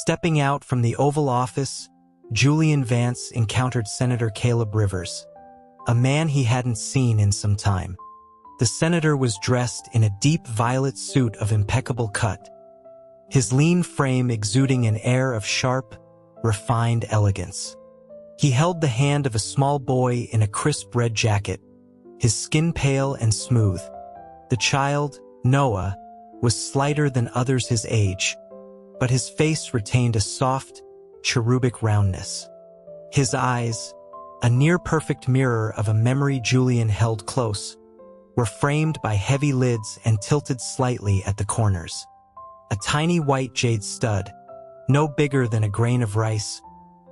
Stepping out from the Oval Office, Julian Vance encountered Senator Caleb Rivers, a man he hadn't seen in some time. The senator was dressed in a deep violet suit of impeccable cut, his lean frame exuding an air of sharp, refined elegance. He held the hand of a small boy in a crisp red jacket, his skin pale and smooth. The child, Noah, was slighter than others his age, but his face retained a soft, cherubic roundness. His eyes, a near-perfect mirror of a memory Julian held close, were framed by heavy lids and tilted slightly at the corners. A tiny white jade stud, no bigger than a grain of rice,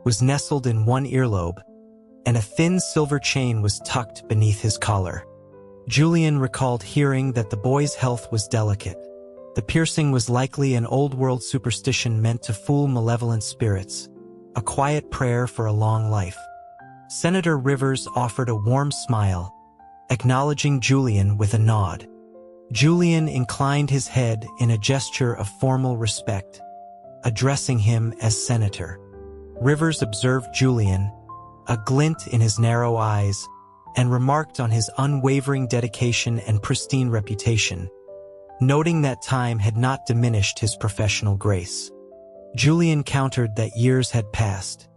was nestled in one earlobe, and a thin silver chain was tucked beneath his collar. Julian recalled hearing that the boy's health was delicate. The piercing was likely an old-world superstition meant to fool malevolent spirits, a quiet prayer for a long life. Senator Rivers offered a warm smile, acknowledging Julian with a nod. Julian inclined his head in a gesture of formal respect, addressing him as Senator. Rivers observed Julian, a glint in his narrow eyes, and remarked on his unwavering dedication and pristine reputation, noting that time had not diminished his professional grace. Julian countered that years had passed,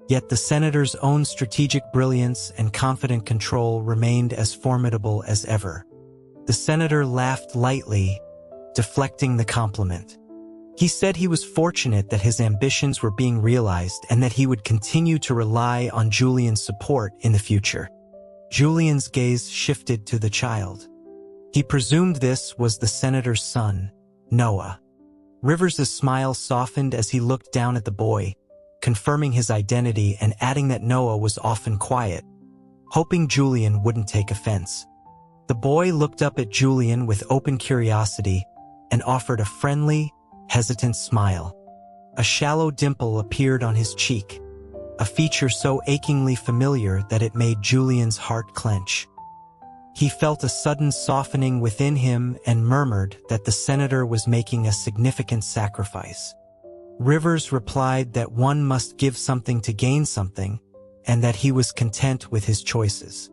yet the senator's own strategic brilliance and confident control remained as formidable as ever. The senator laughed lightly, deflecting the compliment. He said he was fortunate that his ambitions were being realized and that he would continue to rely on Julian's support in the future. Julian's gaze shifted to the child. He presumed this was the senator's son, Noah. Rivers' smile softened as he looked down at the boy, confirming his identity and adding that Noah was often quiet, hoping Julian wouldn't take offense. The boy looked up at Julian with open curiosity and offered a friendly, hesitant smile. A shallow dimple appeared on his cheek, a feature so achingly familiar that it made Julian's heart clench. He felt a sudden softening within him and murmured that the senator was making a significant sacrifice. Rivers replied that one must give something to gain something, and that he was content with his choices.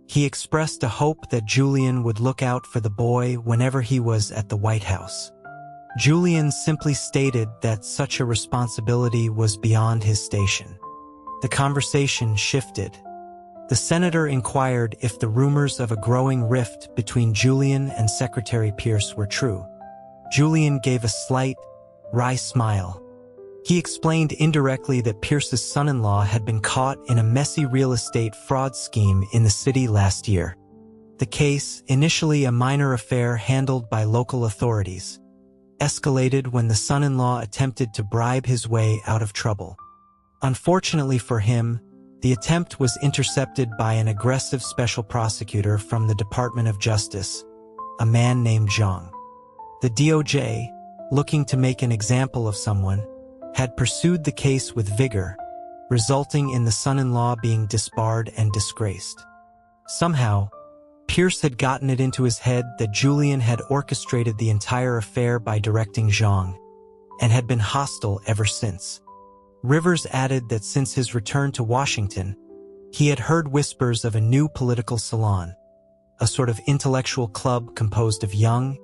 He expressed a hope that Julian would look out for the boy whenever he was at the White House. Julian simply stated that such a responsibility was beyond his station. The conversation shifted. The senator inquired if the rumors of a growing rift between Julian and Secretary Pierce were true. Julian gave a slight, wry smile. He explained indirectly that Pierce's son-in-law had been caught in a messy real estate fraud scheme in the city last year. The case, initially a minor affair handled by local authorities, escalated when the son-in-law attempted to bribe his way out of trouble. Unfortunately for him, the attempt was intercepted by an aggressive special prosecutor from the Department of Justice, a man named Zhang. The DOJ, looking to make an example of someone, had pursued the case with vigor, resulting in the son-in-law being disbarred and disgraced. Somehow, Pierce had gotten it into his head that Julian had orchestrated the entire affair by directing Zhang, and had been hostile ever since. Rivers added that since his return to Washington, he had heard whispers of a new political salon, a sort of intellectual club composed of young,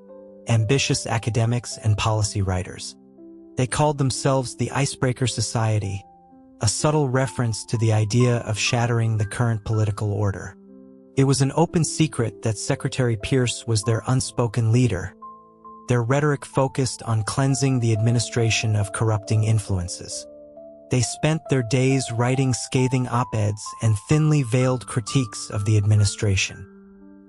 ambitious academics and policy writers. They called themselves the Icebreaker Society, a subtle reference to the idea of shattering the current political order. It was an open secret that Secretary Pierce was their unspoken leader. Their rhetoric focused on cleansing the administration of corrupting influences. They spent their days writing scathing op-eds and thinly veiled critiques of the administration.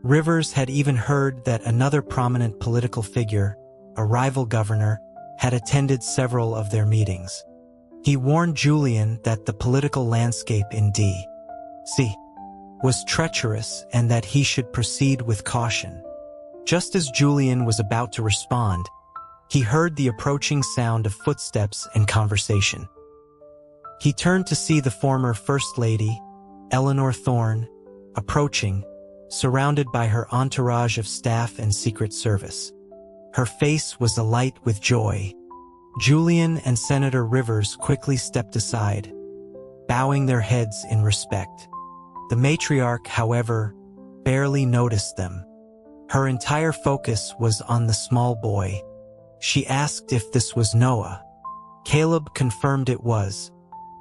Rivers had even heard that another prominent political figure, a rival governor, had attended several of their meetings. He warned Julian that the political landscape in D.C. was treacherous and that he should proceed with caution. Just as Julian was about to respond, he heard the approaching sound of footsteps and conversation. He turned to see the former First Lady, Eleanor Thorne, approaching, surrounded by her entourage of staff and Secret Service. Her face was alight with joy, Julian and Senator Rivers quickly stepped aside, bowing their heads in respect. The matriarch, however, barely noticed them. Her entire focus was on the small boy. She asked if this was Noah. Caleb confirmed it was,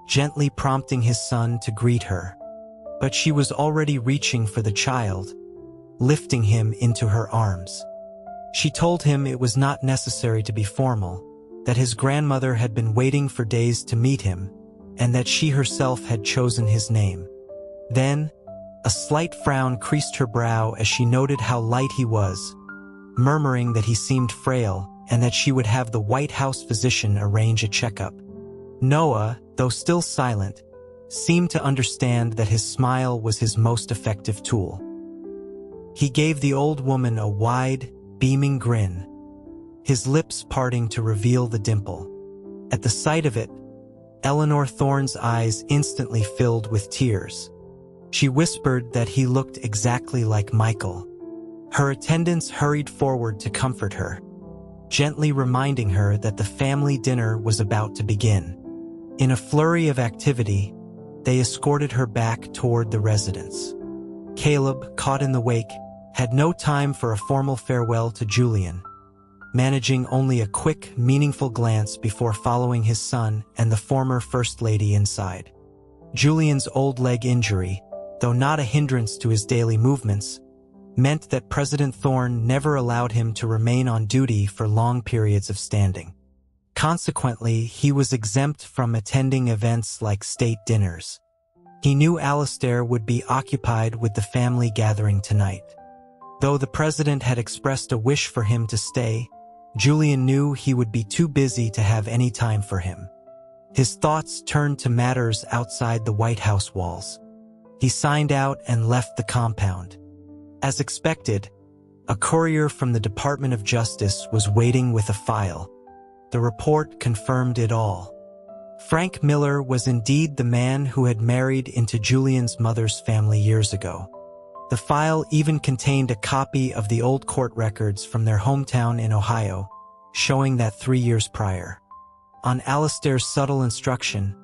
gently prompting his son to greet her. But she was already reaching for the child, lifting him into her arms. She told him it was not necessary to be formal, that his grandmother had been waiting for days to meet him, and that she herself had chosen his name. Then, a slight frown creased her brow as she noted how light he was, murmuring that he seemed frail and that she would have the White House physician arrange a checkup. Noah, though still silent, seemed to understand that his smile was his most effective tool. He gave the old woman a wide, beaming grin, his lips parting to reveal the dimple. At the sight of it, Eleanor Thorne's eyes instantly filled with tears. She whispered that he looked exactly like Michael. Her attendants hurried forward to comfort her, gently reminding her that the family dinner was about to begin. In a flurry of activity, they escorted her back toward the residence. Caleb, caught in the wake, had no time for a formal farewell to Julian, managing only a quick, meaningful glance before following his son and the former First Lady inside. Julian's old leg injury, though not a hindrance to his daily movements, meant that President Thorne never allowed him to remain on duty for long periods of standing. Consequently, he was exempt from attending events like state dinners. He knew Alastair would be occupied with the family gathering tonight. Though the president had expressed a wish for him to stay, Julian knew he would be too busy to have any time for him. His thoughts turned to matters outside the White House walls. He signed out and left the compound. As expected, a courier from the Department of Justice was waiting with a file. The report confirmed it all. Frank Miller was indeed the man who had married into Julian's mother's family years ago. The file even contained a copy of the old court records from their hometown in Ohio, showing that 3 years prior, on Alastair's subtle instruction,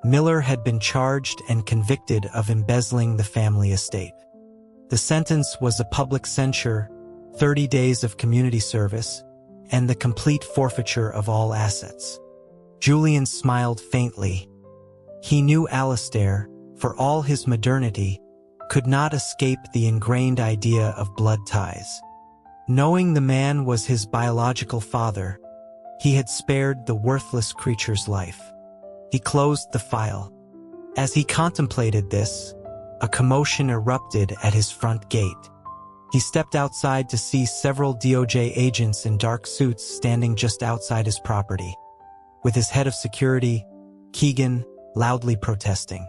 Miller had been charged and convicted of embezzling the family estate. The sentence was a public censure, 30 days of community service, and the complete forfeiture of all assets. Julian smiled faintly. He knew Alastair, for all his modernity, could not escape the ingrained idea of blood ties. Knowing the man was his biological father, he had spared the worthless creature's life. He closed the file. As he contemplated this, a commotion erupted at his front gate. He stepped outside to see several DOJ agents in dark suits standing just outside his property, with his head of security, Keegan, loudly protesting.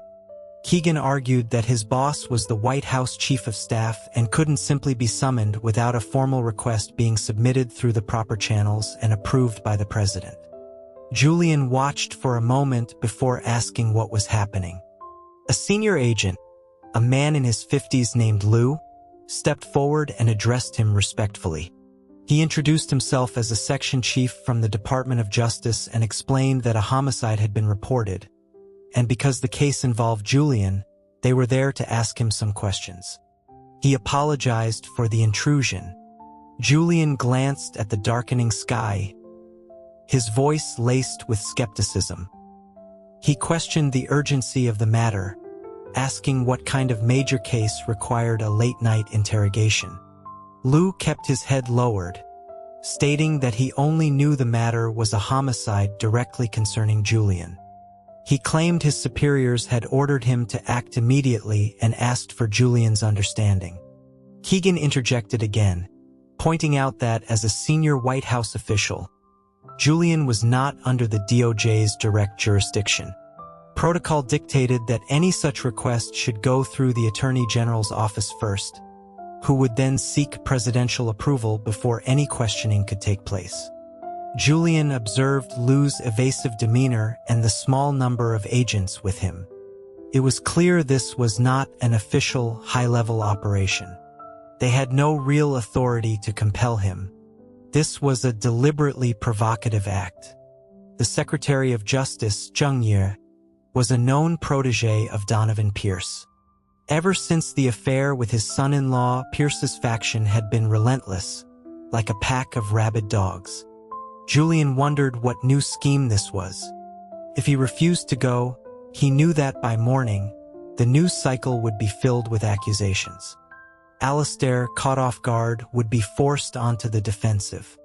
Keegan argued that his boss was the White House Chief of Staff and couldn't simply be summoned without a formal request being submitted through the proper channels and approved by the president. Julian watched for a moment before asking what was happening. A senior agent, a man in his 50s named Lou, stepped forward and addressed him respectfully. He introduced himself as a section chief from the Department of Justice and explained that a homicide had been reported, and because the case involved Julian, they were there to ask him some questions. He apologized for the intrusion. Julian glanced at the darkening sky, his voice laced with skepticism. He questioned the urgency of the matter, asking what kind of major case required a late-night interrogation. Lou kept his head lowered, stating that he only knew the matter was a homicide directly concerning Julian. He claimed his superiors had ordered him to act immediately and asked for Julian's understanding. Keegan interjected again, pointing out that as a senior White House official, Julian was not under the DOJ's direct jurisdiction. Protocol dictated that any such request should go through the Attorney General's office first, who would then seek presidential approval before any questioning could take place. Julian observed Lou's evasive demeanor and the small number of agents with him. It was clear this was not an official, high-level operation. They had no real authority to compel him. This was a deliberately provocative act. the Secretary of Justice, Jung Ye, was a known protege of Donovan Pierce. Ever since the affair with his son-in-law, Pierce's faction had been relentless, like a pack of rabid dogs. Julian wondered what new scheme this was. If he refused to go, he knew that by morning, the news cycle would be filled with accusations. Alistair, caught off guard, would be forced onto the defensive.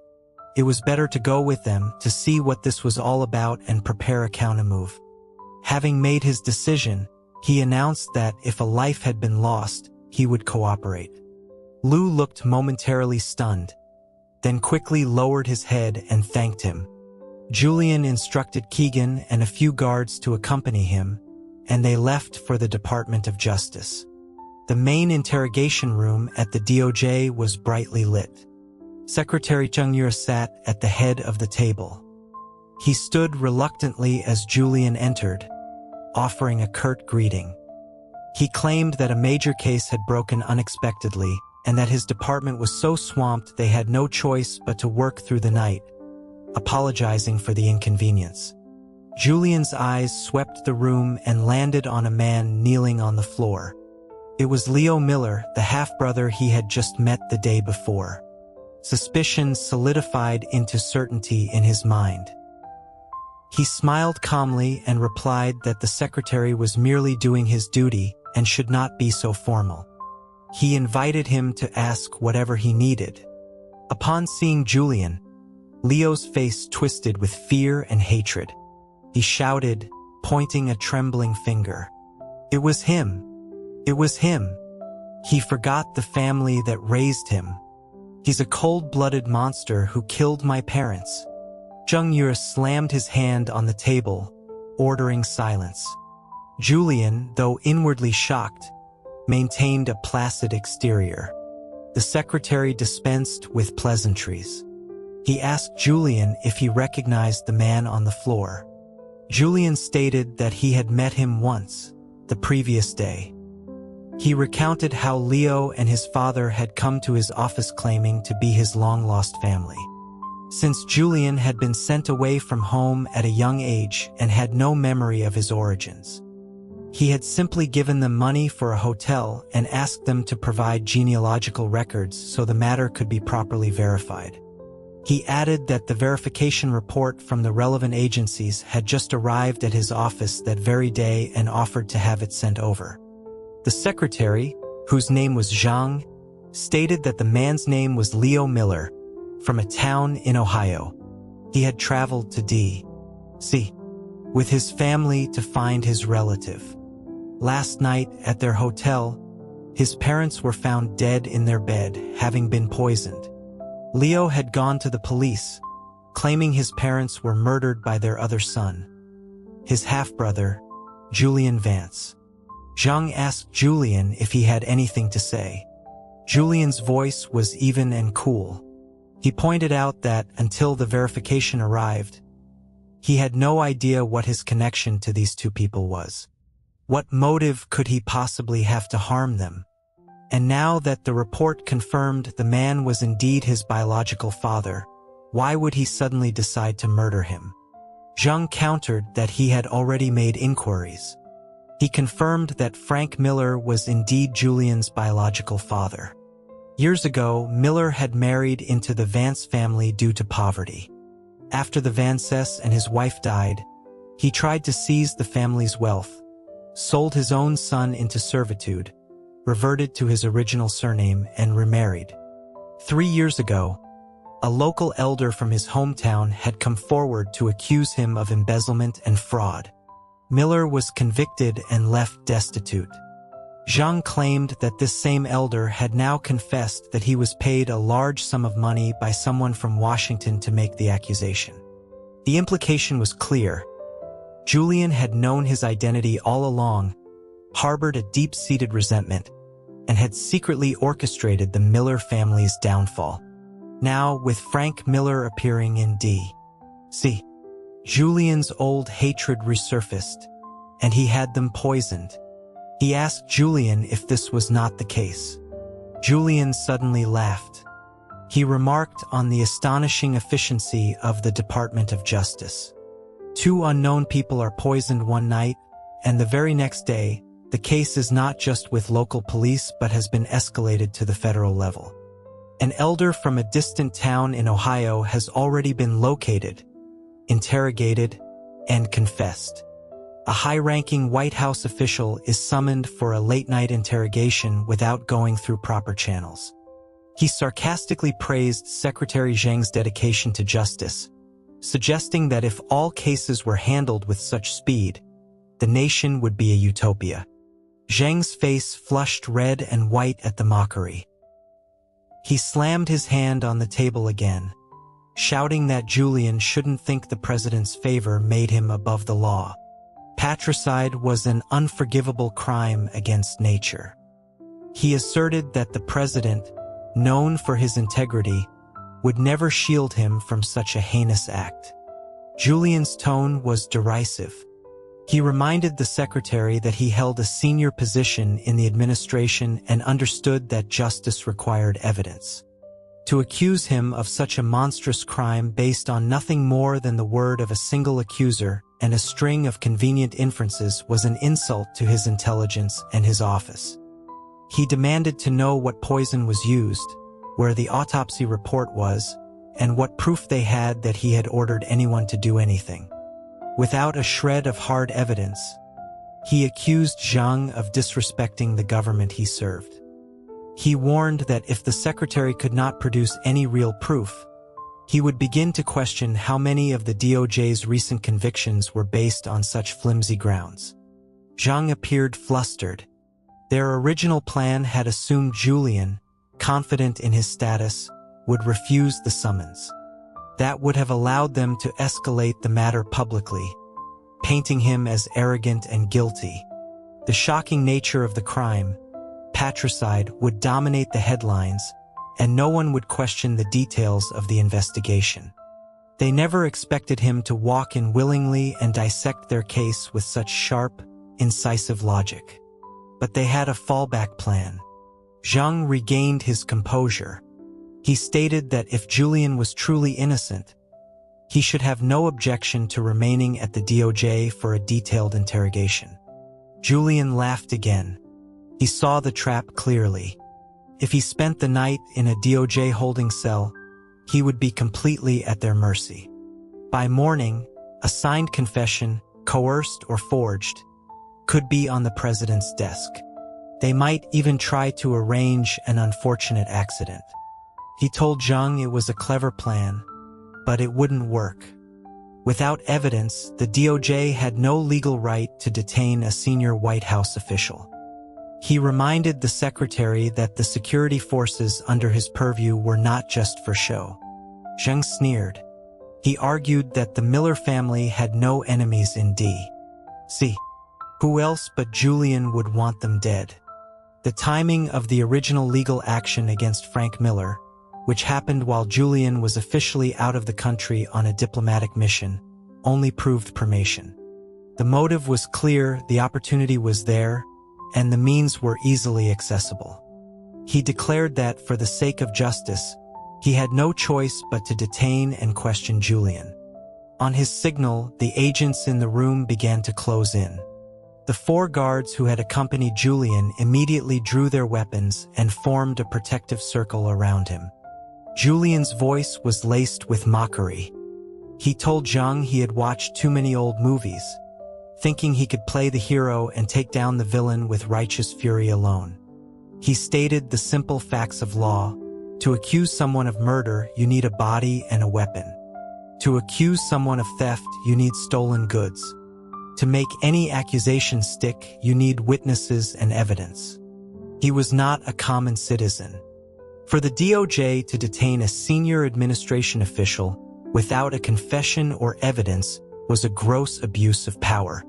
It was better to go with them to see what this was all about and prepare a countermove. Having made his decision, he announced that if a life had been lost, he would cooperate. Lou looked momentarily stunned, then quickly lowered his head and thanked him. Julian instructed Keegan and a few guards to accompany him, and they left for the Department of Justice. The main interrogation room at the DOJ was brightly lit. Secretary Chung Ye sat at the head of the table. He stood reluctantly as Julian entered, offering a curt greeting. He claimed that a major case had broken unexpectedly and that his department was so swamped they had no choice but to work through the night, apologizing for the inconvenience. Julian's eyes swept the room and landed on a man kneeling on the floor. It was Leo Miller, the half-brother he had just met the day before. Suspicion solidified into certainty in his mind. He smiled calmly and replied that the secretary was merely doing his duty and should not be so formal. He invited him to ask whatever he needed. Upon seeing Julian, Leo's face twisted with fear and hatred. He shouted, pointing a trembling finger. "It was him. It was him. He forgot the family that raised him. He's a cold-blooded monster who killed my parents." Jung Ye slammed his hand on the table, ordering silence. Julian, though inwardly shocked, maintained a placid exterior. The secretary dispensed with pleasantries. He asked Julian if he recognized the man on the floor. Julian stated that he had met him once, the previous day. He recounted how Leo and his father had come to his office claiming to be his long-lost family. Since Julian had been sent away from home at a young age and had no memory of his origins, he had simply given them money for a hotel and asked them to provide genealogical records so the matter could be properly verified. He added that the verification report from the relevant agencies had just arrived at his office that very day and offered to have it sent over. The secretary, whose name was Zhang, stated that the man's name was Leo Miller, from a town in Ohio. He had traveled to D.C. with his family to find his relative. Last night at their hotel, his parents were found dead in their bed, having been poisoned. Leo had gone to the police, claiming his parents were murdered by their other son, his half-brother, Julian Vance. Zhang asked Julian if he had anything to say. Julian's voice was even and cool. He pointed out that, until the verification arrived, he had no idea what his connection to these two people was. What motive could he possibly have to harm them? And now that the report confirmed the man was indeed his biological father, why would he suddenly decide to murder him? Zhang countered that he had already made inquiries. He confirmed that Frank Miller was indeed Julian's biological father. Years ago, Miller had married into the Vance family due to poverty. After the Vances and his wife died, he tried to seize the family's wealth, sold his own son into servitude, reverted to his original surname, and remarried. 3 years ago, a local elder from his hometown had come forward to accuse him of embezzlement and fraud. Miller was convicted and left destitute. Zhang claimed that this same elder had now confessed that he was paid a large sum of money by someone from Washington to make the accusation. The implication was clear. Julian had known his identity all along, harbored a deep-seated resentment, and had secretly orchestrated the Miller family's downfall. Now, with Frank Miller appearing in D.C., Julian's old hatred resurfaced, and he had them poisoned. He asked Julian if this was not the case. Julian suddenly laughed. He remarked on the astonishing efficiency of the Department of Justice. Two unknown people are poisoned one night, and the very next day, the case is not just with local police but has been escalated to the federal level. An elder from a distant town in Ohio has already been located, interrogated, and confessed. A high-ranking White House official is summoned for a late-night interrogation without going through proper channels. He sarcastically praised Secretary Zhang's dedication to justice, suggesting that if all cases were handled with such speed, the nation would be a utopia. Zhang's face flushed red and white at the mockery. He slammed his hand on the table again, shouting that Julian shouldn't think the president's favor made him above the law. Patricide was an unforgivable crime against nature. He asserted that the president, known for his integrity, would never shield him from such a heinous act. Julian's tone was derisive. He reminded the secretary that he held a senior position in the administration and understood that justice required evidence. To accuse him of such a monstrous crime based on nothing more than the word of a single accuser and a string of convenient inferences was an insult to his intelligence and his office. He demanded to know what poison was used, where the autopsy report was, and what proof they had that he had ordered anyone to do anything. Without a shred of hard evidence, he accused Zhang of disrespecting the government he served. He warned that if the secretary could not produce any real proof, he would begin to question how many of the DOJ's recent convictions were based on such flimsy grounds. Zhang appeared flustered. Their original plan had assumed Julian, confident in his status, would refuse the summons. That would have allowed them to escalate the matter publicly, painting him as arrogant and guilty. The shocking nature of the crime, patricide, would dominate the headlines, and no one would question the details of the investigation. They never expected him to walk in willingly and dissect their case with such sharp, incisive logic. But they had a fallback plan. Zhang regained his composure. He stated that if Julian was truly innocent, he should have no objection to remaining at the DOJ for a detailed interrogation. Julian laughed again. He saw the trap clearly. If he spent the night in a DOJ holding cell, he would be completely at their mercy. By morning, a signed confession, coerced or forged, could be on the president's desk. They might even try to arrange an unfortunate accident. He told Zhang it was a clever plan, but it wouldn't work. Without evidence, the DOJ had no legal right to detain a senior White House official. He reminded the secretary that the security forces under his purview were not just for show. Zhang sneered. He argued that the Miller family had no enemies in D.C. Who else but Julian would want them dead? The timing of the original legal action against Frank Miller, which happened while Julian was officially out of the country on a diplomatic mission, only proved premation. The motive was clear, the opportunity was there, and the means were easily accessible. He declared that, for the sake of justice, he had no choice but to detain and question Julian. On his signal, the agents in the room began to close in. The 4 guards who had accompanied Julian immediately drew their weapons and formed a protective circle around him. Julian's voice was laced with mockery. He told Zhang he had watched too many old movies, thinking he could play the hero and take down the villain with righteous fury alone. He stated the simple facts of law. To accuse someone of murder, you need a body and a weapon. To accuse someone of theft, you need stolen goods. To make any accusation stick, you need witnesses and evidence. He was not a common citizen. For the DOJ to detain a senior administration official without a confession or evidence was a gross abuse of power.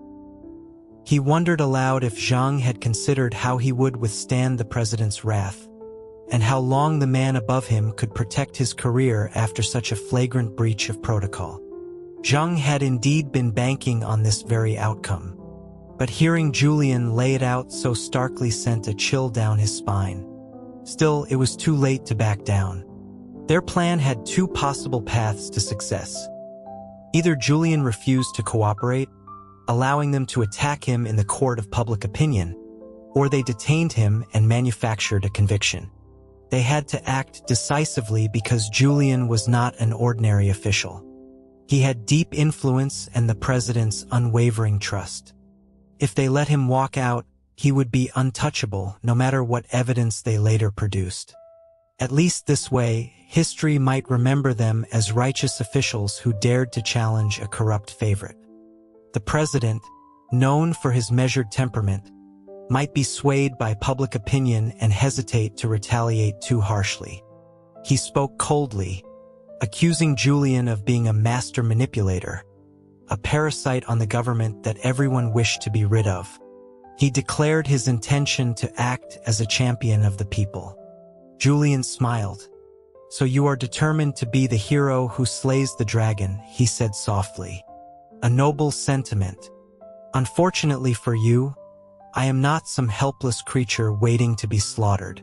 He wondered aloud if Zhang had considered how he would withstand the president's wrath, and how long the man above him could protect his career after such a flagrant breach of protocol. Zhang had indeed been banking on this very outcome, but hearing Julian lay it out so starkly sent a chill down his spine. Still, it was too late to back down. Their plan had 2 possible paths to success. Either Julian refused to cooperate, allowing them to attack him in the court of public opinion, or they detained him and manufactured a conviction. They had to act decisively because Julian was not an ordinary official. He had deep influence and the president's unwavering trust. If they let him walk out, he would be untouchable no matter what evidence they later produced. At least this way, history might remember them as righteous officials who dared to challenge a corrupt favorite. The president, known for his measured temperament, might be swayed by public opinion and hesitate to retaliate too harshly. He spoke coldly, accusing Julian of being a master manipulator, a parasite on the government that everyone wished to be rid of. He declared his intention to act as a champion of the people. Julian smiled. "So you are determined to be the hero who slays the dragon," he said softly. "A noble sentiment. Unfortunately for you, I am not some helpless creature waiting to be slaughtered.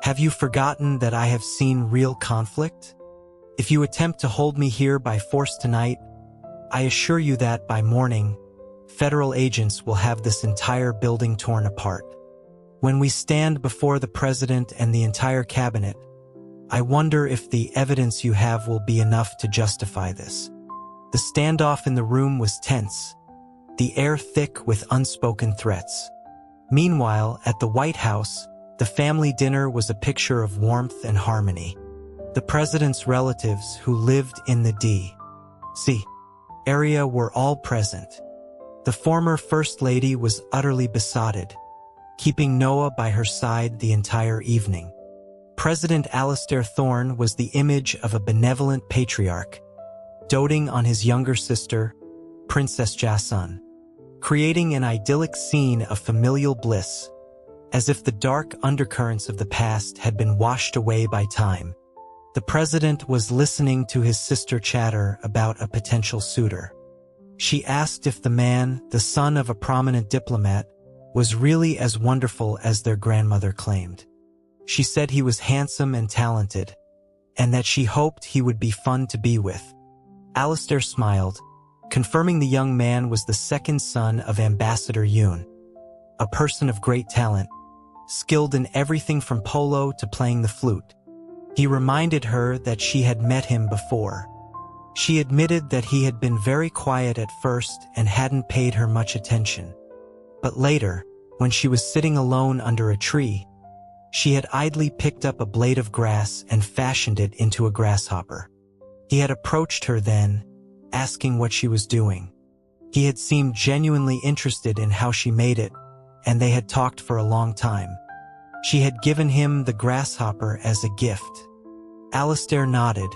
Have you forgotten that I have seen real conflict? If you attempt to hold me here by force tonight, I assure you that by morning, federal agents will have this entire building torn apart. When we stand before the president and the entire cabinet, I wonder if the evidence you have will be enough to justify this." The standoff in the room was tense, the air thick with unspoken threats. Meanwhile, at the White House, the family dinner was a picture of warmth and harmony. The president's relatives who lived in the D.C. area were all present. The former First Lady was utterly besotted, keeping Noah by her side the entire evening. President Alastair Thorne was the image of a benevolent patriarch, doting on his younger sister, Princess Jason, creating an idyllic scene of familial bliss, as if the dark undercurrents of the past had been washed away by time. The president was listening to his sister chatter about a potential suitor. She asked if the man, the son of a prominent diplomat, was really as wonderful as their grandmother claimed. She said he was handsome and talented, and that she hoped he would be fun to be with. Alastair smiled, confirming the young man was the second son of Ambassador Yoon, a person of great talent, skilled in everything from polo to playing the flute. He reminded her that she had met him before. She admitted that he had been very quiet at first and hadn't paid her much attention. But later, when she was sitting alone under a tree, she had idly picked up a blade of grass and fashioned it into a grasshopper. He had approached her then, asking what she was doing. He had seemed genuinely interested in how she made it, and they had talked for a long time. She had given him the grasshopper as a gift. Alastair nodded,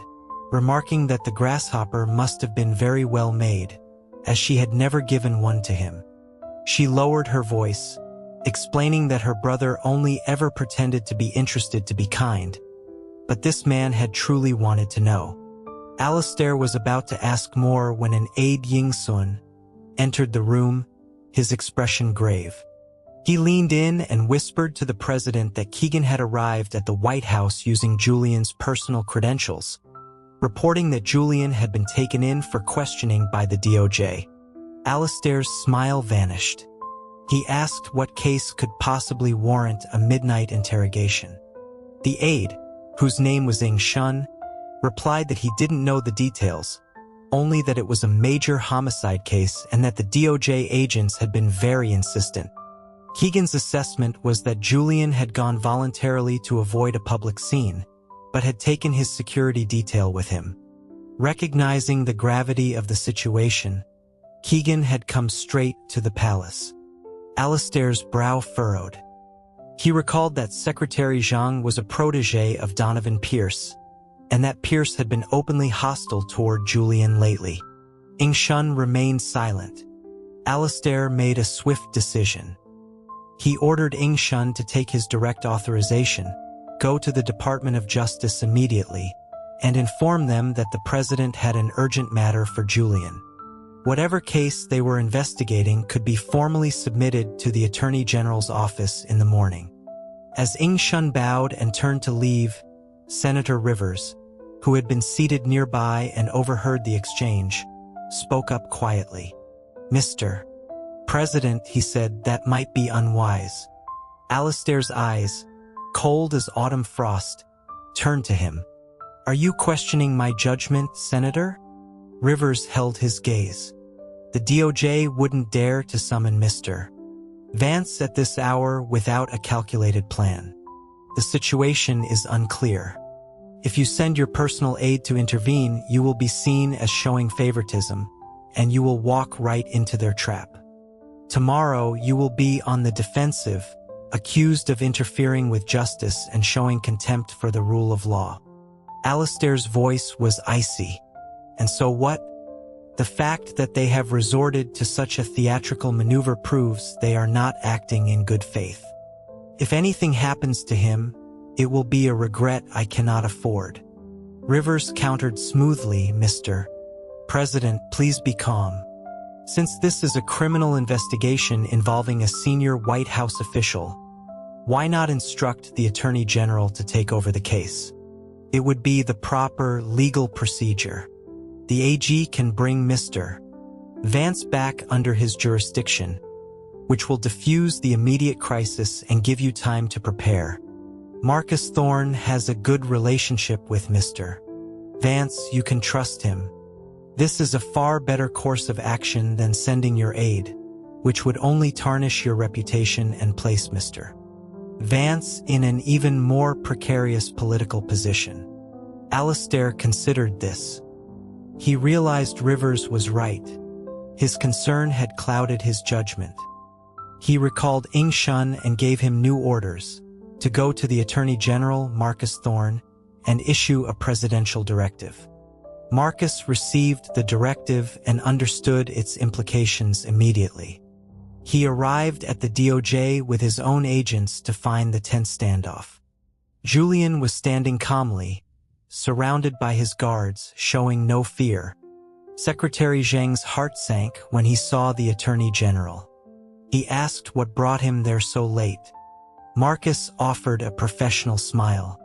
remarking that the grasshopper must have been very well made, as she had never given one to him. She lowered her voice, explaining that her brother only ever pretended to be interested to be kind, but this man had truly wanted to know. Alastair was about to ask more when an aide Ying-sun entered the room, his expression grave. He leaned in and whispered to the president that Keegan had arrived at the White House using Julian's personal credentials, reporting that Julian had been taken in for questioning by the DOJ. Alastair's smile vanished. He asked what case could possibly warrant a midnight interrogation. The aide, whose name was Ing Shun, replied that he didn't know the details, only that it was a major homicide case and that the DOJ agents had been very insistent. Keegan's assessment was that Julian had gone voluntarily to avoid a public scene, but had taken his security detail with him. Recognizing the gravity of the situation, Keegan had come straight to the palace. Alastair's brow furrowed. He recalled that Secretary Zhang was a protege of Donovan Pierce, and that Pierce had been openly hostile toward Julian lately. Ing Shun remained silent. Alastair made a swift decision. He ordered Ing Shun to take his direct authorization, go to the Department of Justice immediately, and inform them that the president had an urgent matter for Julian. Whatever case they were investigating could be formally submitted to the Attorney General's office in the morning. As Ing Shun bowed and turned to leave, Senator Rivers, who had been seated nearby and overheard the exchange, spoke up quietly. "Mr. President," he said, "that might be unwise." Alistair's eyes, cold as autumn frost, turned to him. "Are you questioning my judgment, Senator?" Rivers held his gaze. The DOJ wouldn't dare to summon Mr. Vance at this hour without a calculated plan. The situation is unclear. If you send your personal aide to intervene, you will be seen as showing favoritism, and you will walk right into their trap. Tomorrow, you will be on the defensive, accused of interfering with justice and showing contempt for the rule of law. Alistair's voice was icy. And so what? The fact that they have resorted to such a theatrical maneuver proves they are not acting in good faith. If anything happens to him, it will be a regret I cannot afford. Rivers countered smoothly, "Mr. President, please be calm. Since this is a criminal investigation involving a senior White House official, why not instruct the Attorney General to take over the case? It would be the proper legal procedure. The AG can bring Mr. Vance back under his jurisdiction, which will diffuse the immediate crisis and give you time to prepare. Marcus Thorne has a good relationship with Mr. Vance. You can trust him. This is a far better course of action than sending your aide, which would only tarnish your reputation and place Mr. Vance in an even more precarious political position." Alistair considered this. He realized Rivers was right. His concern had clouded his judgment. He recalled Ing Shun and gave him new orders to go to the Attorney General, Marcus Thorne, and issue a presidential directive. Marcus received the directive and understood its implications immediately. He arrived at the DOJ with his own agents to find the tense standoff. Julian was standing calmly, surrounded by his guards, showing no fear. Secretary Zheng's heart sank when he saw the Attorney General. He asked what brought him there so late. Marcus offered a professional smile.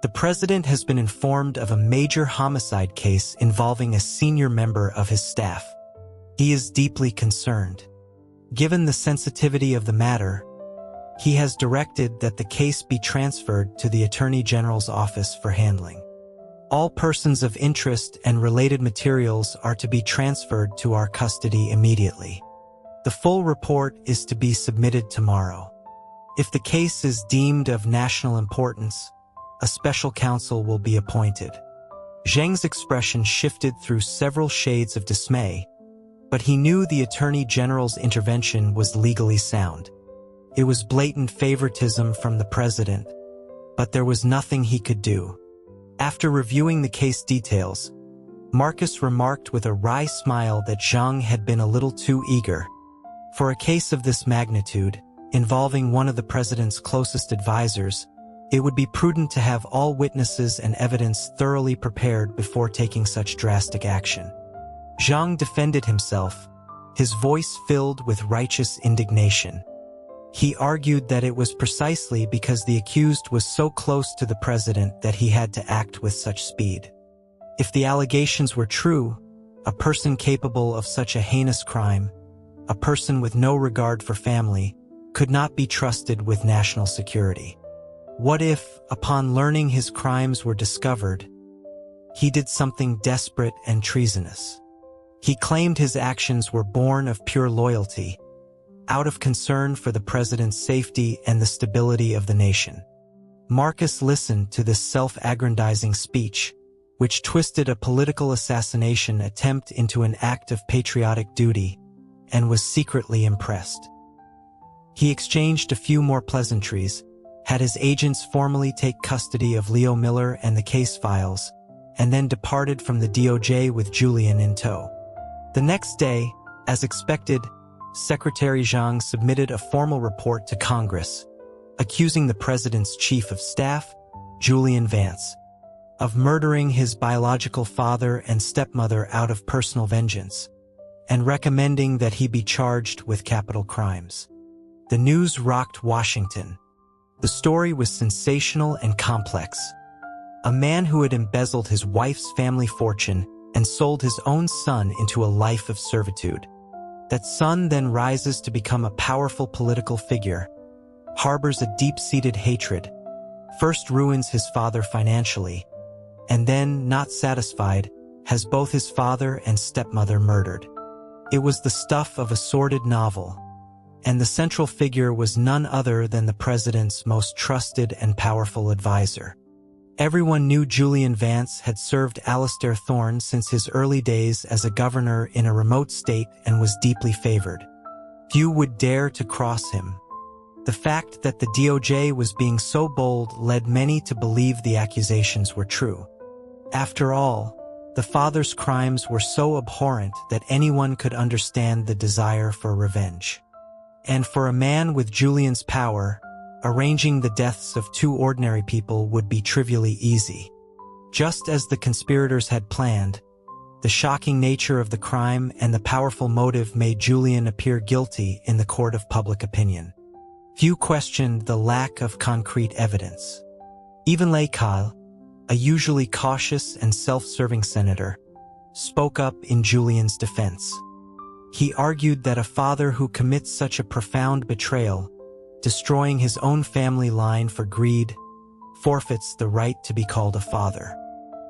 "The president has been informed of a major homicide case involving a senior member of his staff. He is deeply concerned. Given the sensitivity of the matter, he has directed that the case be transferred to the Attorney General's office for handling. All persons of interest and related materials are to be transferred to our custody immediately. The full report is to be submitted tomorrow. If the case is deemed of national importance, a special counsel will be appointed." Zheng's expression shifted through several shades of dismay, but he knew the Attorney General's intervention was legally sound. It was blatant favoritism from the president, but there was nothing he could do. After reviewing the case details, Marcus remarked with a wry smile that Zhang had been a little too eager. For a case of this magnitude, involving one of the president's closest advisors, it would be prudent to have all witnesses and evidence thoroughly prepared before taking such drastic action. Zhang defended himself, his voice filled with righteous indignation. He argued that it was precisely because the accused was so close to the president that he had to act with such speed. If the allegations were true, a person capable of such a heinous crime, a person with no regard for family, could not be trusted with national security. What if, upon learning his crimes were discovered, he did something desperate and treasonous? He claimed his actions were born of pure loyalty, out of concern for the president's safety and the stability of the nation. Marcus listened to this self-aggrandizing speech, which twisted a political assassination attempt into an act of patriotic duty, and was secretly impressed. He exchanged a few more pleasantries, had his agents formally take custody of Leo Miller and the case files, and then departed from the DOJ with Julian in tow. The next day, as expected, Secretary Zhang submitted a formal report to Congress, accusing the president's chief of staff, Julian Vance, of murdering his biological father and stepmother out of personal vengeance, and recommending that he be charged with capital crimes. The news rocked Washington. The story was sensational and complex. A man who had embezzled his wife's family fortune and sold his own son into a life of servitude. That son then rises to become a powerful political figure, harbors a deep-seated hatred, first ruins his father financially, and then, not satisfied, has both his father and stepmother murdered. It was the stuff of a sordid novel, and the central figure was none other than the president's most trusted and powerful advisor. Everyone knew Julian Vance had served Alastair Thorne since his early days as a governor in a remote state and was deeply favored. Few would dare to cross him. The fact that the DOJ was being so bold led many to believe the accusations were true. After all, the father's crimes were so abhorrent that anyone could understand the desire for revenge. And for a man with Julian's power, arranging the deaths of two ordinary people would be trivially easy. Just as the conspirators had planned, the shocking nature of the crime and the powerful motive made Julian appear guilty in the court of public opinion. Few questioned the lack of concrete evidence. Even Kyle, a usually cautious and self-serving senator, spoke up in Julian's defense. He argued that a father who commits such a profound betrayal, destroying his own family line for greed, forfeits the right to be called a father.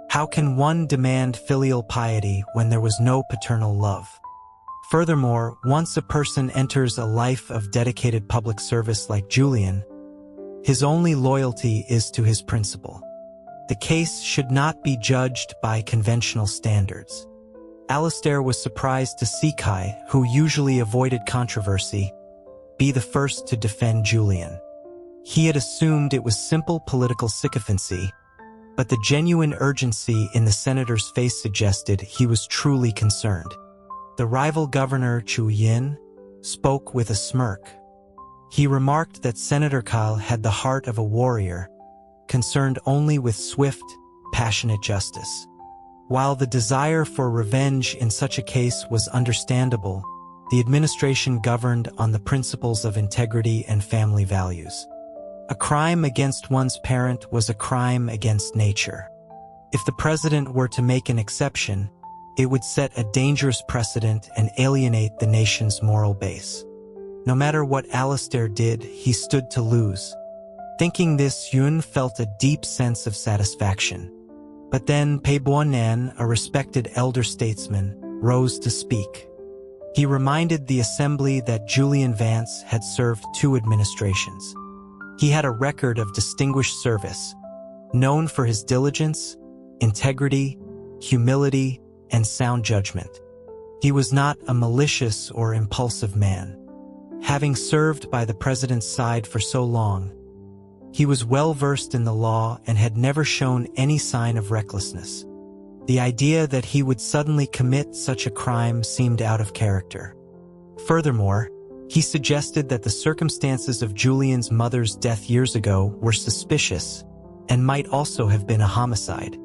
How can one demand filial piety when there was no paternal love? Furthermore, once a person enters a life of dedicated public service like Julian, his only loyalty is to his principle. The case should not be judged by conventional standards. Alastair was surprised to see Kai, who usually avoided controversy, be the first to defend Julian. He had assumed it was simple political sycophancy, but the genuine urgency in the senator's face suggested he was truly concerned. The rival governor, Chu Yin, spoke with a smirk. He remarked that Senator Kyle had the heart of a warrior, concerned only with swift, passionate justice. While the desire for revenge in such a case was understandable, the administration governed on the principles of integrity and family values. A crime against one's parent was a crime against nature. If the president were to make an exception, it would set a dangerous precedent and alienate the nation's moral base. No matter what Alastair did, he stood to lose. Thinking this, Yun felt a deep sense of satisfaction. But then Pei Buonan, a respected elder statesman, rose to speak. He reminded the assembly that Julian Vance had served 2 administrations. He had a record of distinguished service, known for his diligence, integrity, humility, and sound judgment. He was not a malicious or impulsive man. Having served by the president's side for so long, he was well-versed in the law and had never shown any sign of recklessness. The idea that he would suddenly commit such a crime seemed out of character. Furthermore, he suggested that the circumstances of Julian's mother's death years ago were suspicious and might also have been a homicide.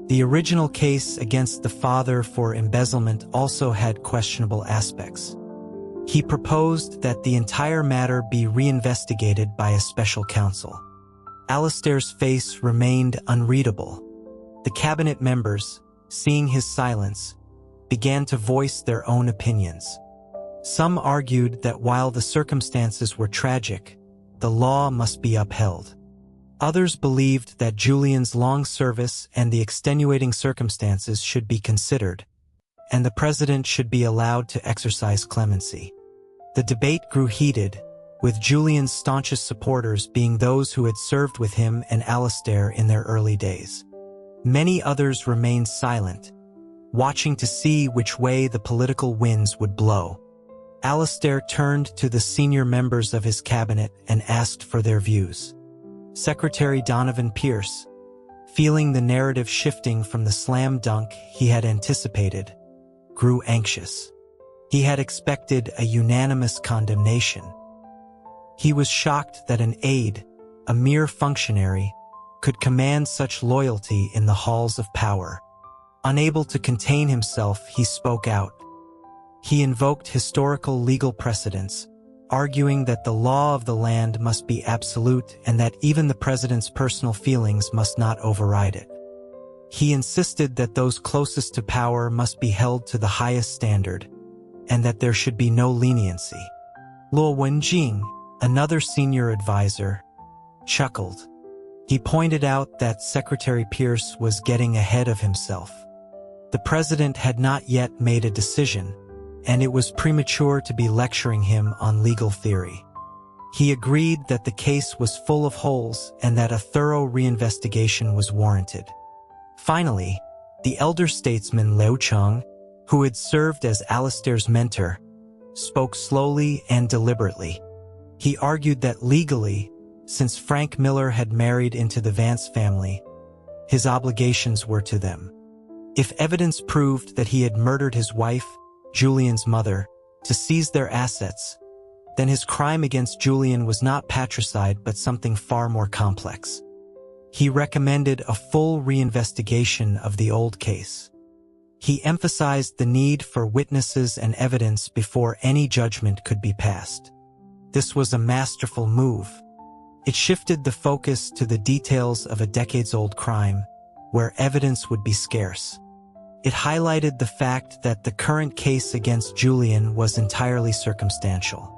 The original case against the father for embezzlement also had questionable aspects. He proposed that the entire matter be reinvestigated by a special counsel. Alastair's face remained unreadable. The cabinet members, seeing his silence, began to voice their own opinions. Some argued that while the circumstances were tragic, the law must be upheld. Others believed that Julian's long service and the extenuating circumstances should be considered, and the president should be allowed to exercise clemency. The debate grew heated, with Julian's staunchest supporters being those who had served with him and Alastair in their early days. Many others remained silent, watching to see which way the political winds would blow. Alastair turned to the senior members of his cabinet and asked for their views. Secretary Donovan Pierce, feeling the narrative shifting from the slam dunk he had anticipated, grew anxious. He had expected a unanimous condemnation. He was shocked that an aide, a mere functionary, could command such loyalty in the halls of power. Unable to contain himself, he spoke out. He invoked historical legal precedents, arguing that the law of the land must be absolute and that even the president's personal feelings must not override it. He insisted that those closest to power must be held to the highest standard, and that there should be no leniency. Luo Wenjing, another senior advisor, chuckled. He pointed out that Secretary Pierce was getting ahead of himself. The president had not yet made a decision, and it was premature to be lecturing him on legal theory. He agreed that the case was full of holes and that a thorough reinvestigation was warranted. Finally, the elder statesman Liu Cheng, who had served as Alistair's mentor, spoke slowly and deliberately. He argued that legally, since Frank Miller had married into the Vance family, his obligations were to them. If evidence proved that he had murdered his wife, Julian's mother, to seize their assets, then his crime against Julian was not patricide but something far more complex. He recommended a full reinvestigation of the old case. He emphasized the need for witnesses and evidence before any judgment could be passed. This was a masterful move. It shifted the focus to the details of a decades-old crime, where evidence would be scarce. It highlighted the fact that the current case against Julian was entirely circumstantial.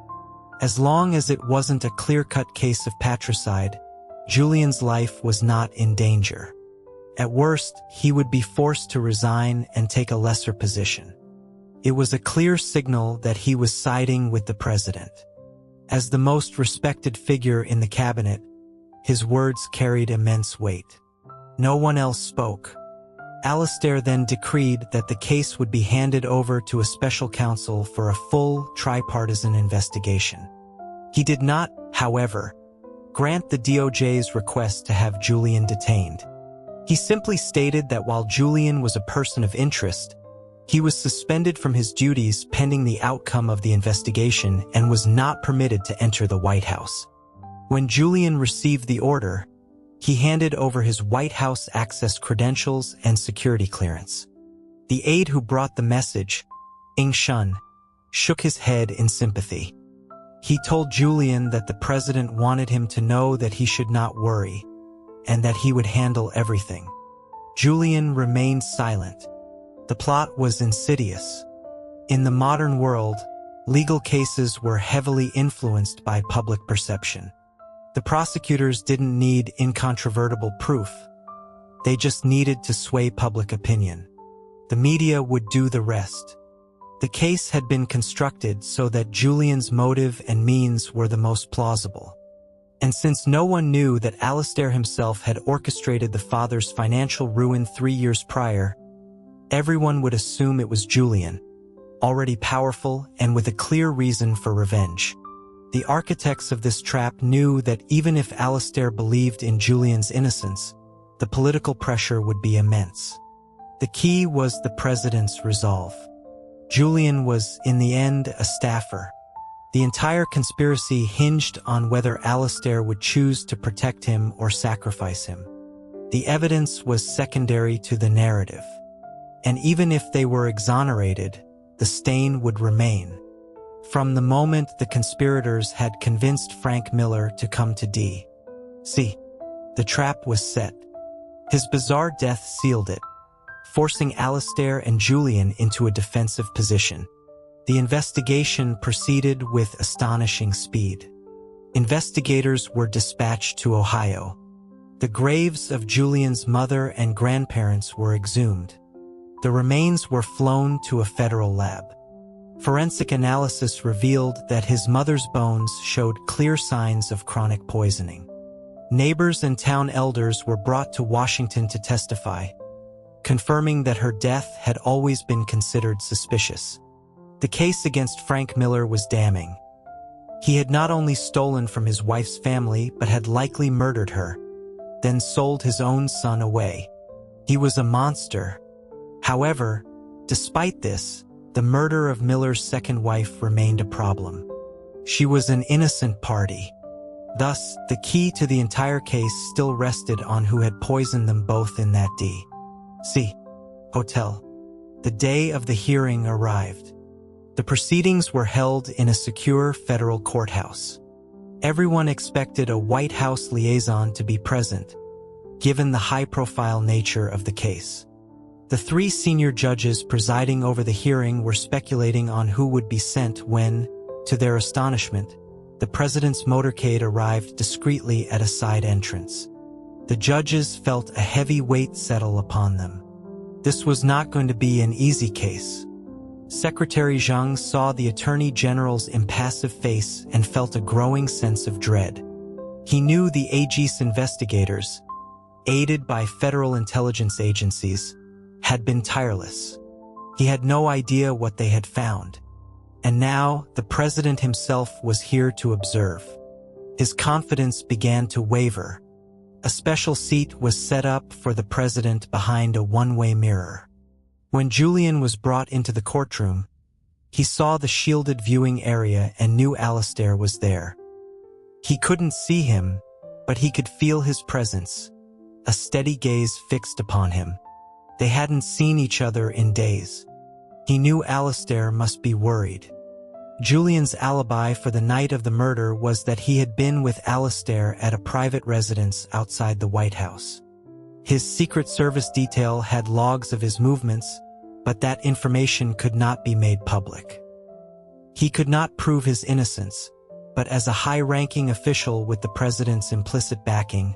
As long as it wasn't a clear-cut case of patricide, Julian's life was not in danger. At worst, he would be forced to resign and take a lesser position. It was a clear signal that he was siding with the president. As the most respected figure in the cabinet, his words carried immense weight. No one else spoke. Alistair then decreed that the case would be handed over to a special counsel for a full tripartisan investigation. He did not, however, grant the DOJ's request to have Julian detained. He simply stated that while Julian was a person of interest, he was suspended from his duties pending the outcome of the investigation and was not permitted to enter the White House. When Julian received the order, he handed over his White House access credentials and security clearance. The aide who brought the message, Ing Shun, shook his head in sympathy. He told Julian that the president wanted him to know that he should not worry, and that he would handle everything. Julian remained silent. The plot was insidious. In the modern world, legal cases were heavily influenced by public perception. The prosecutors didn't need incontrovertible proof. They just needed to sway public opinion. The media would do the rest. The case had been constructed so that Julian's motive and means were the most plausible. And since no one knew that Alistair himself had orchestrated the father's financial ruin 3 years prior, everyone would assume it was Julian, already powerful and with a clear reason for revenge. The architects of this trap knew that even if Alistair believed in Julian's innocence, the political pressure would be immense. The key was the president's resolve. Julian was, in the end, a staffer. The entire conspiracy hinged on whether Alistair would choose to protect him or sacrifice him. The evidence was secondary to the narrative. And even if they were exonerated, the stain would remain. From the moment the conspirators had convinced Frank Miller to come to D.C., the trap was set. His bizarre death sealed it, forcing Alistair and Julian into a defensive position. The investigation proceeded with astonishing speed. Investigators were dispatched to Ohio. The graves of Julian's mother and grandparents were exhumed. The remains were flown to a federal lab. Forensic analysis revealed that his mother's bones showed clear signs of chronic poisoning. Neighbors and town elders were brought to Washington to testify, confirming that her death had always been considered suspicious. The case against Frank Miller was damning. He had not only stolen from his wife's family but had likely murdered her, then sold his own son away. He was a monster. However, despite this, the murder of Miller's second wife remained a problem. She was an innocent party. Thus, the key to the entire case still rested on who had poisoned them both in that D.C. hotel. The day of the hearing arrived. The proceedings were held in a secure federal courthouse. Everyone expected a White House liaison to be present, given the high-profile nature of the case. The three senior judges presiding over the hearing were speculating on who would be sent when, to their astonishment, the president's motorcade arrived discreetly at a side entrance. The judges felt a heavy weight settle upon them. This was not going to be an easy case. Secretary Zhang saw the Attorney General's impassive face and felt a growing sense of dread. He knew the AG's investigators, aided by federal intelligence agencies, had been tireless. He had no idea what they had found. And now the president himself was here to observe. His confidence began to waver. A special seat was set up for the president behind a one-way mirror. When Julian was brought into the courtroom, he saw the shielded viewing area and knew Alistair was there. He couldn't see him, but he could feel his presence, a steady gaze fixed upon him. They hadn't seen each other in days. He knew Alistair must be worried. Julian's alibi for the night of the murder was that he had been with Alistair at a private residence outside the White House. His Secret Service detail had logs of his movements, but that information could not be made public. He could not prove his innocence, but as a high-ranking official with the president's implicit backing,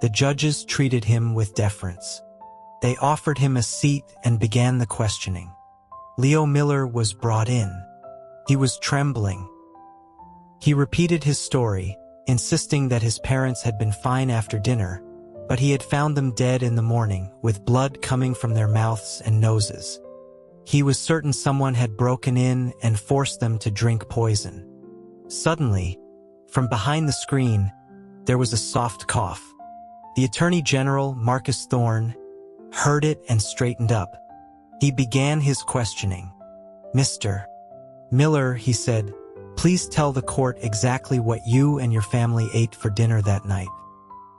the judges treated him with deference. They offered him a seat and began the questioning. Leo Miller was brought in. He was trembling. He repeated his story, insisting that his parents had been fine after dinner, but he had found them dead in the morning, with blood coming from their mouths and noses. He was certain someone had broken in and forced them to drink poison. Suddenly, from behind the screen, there was a soft cough. The Attorney General, Marcus Thorne, heard it and straightened up. He began his questioning. "Mr. Miller," he said, "please tell the court exactly what you and your family ate for dinner that night."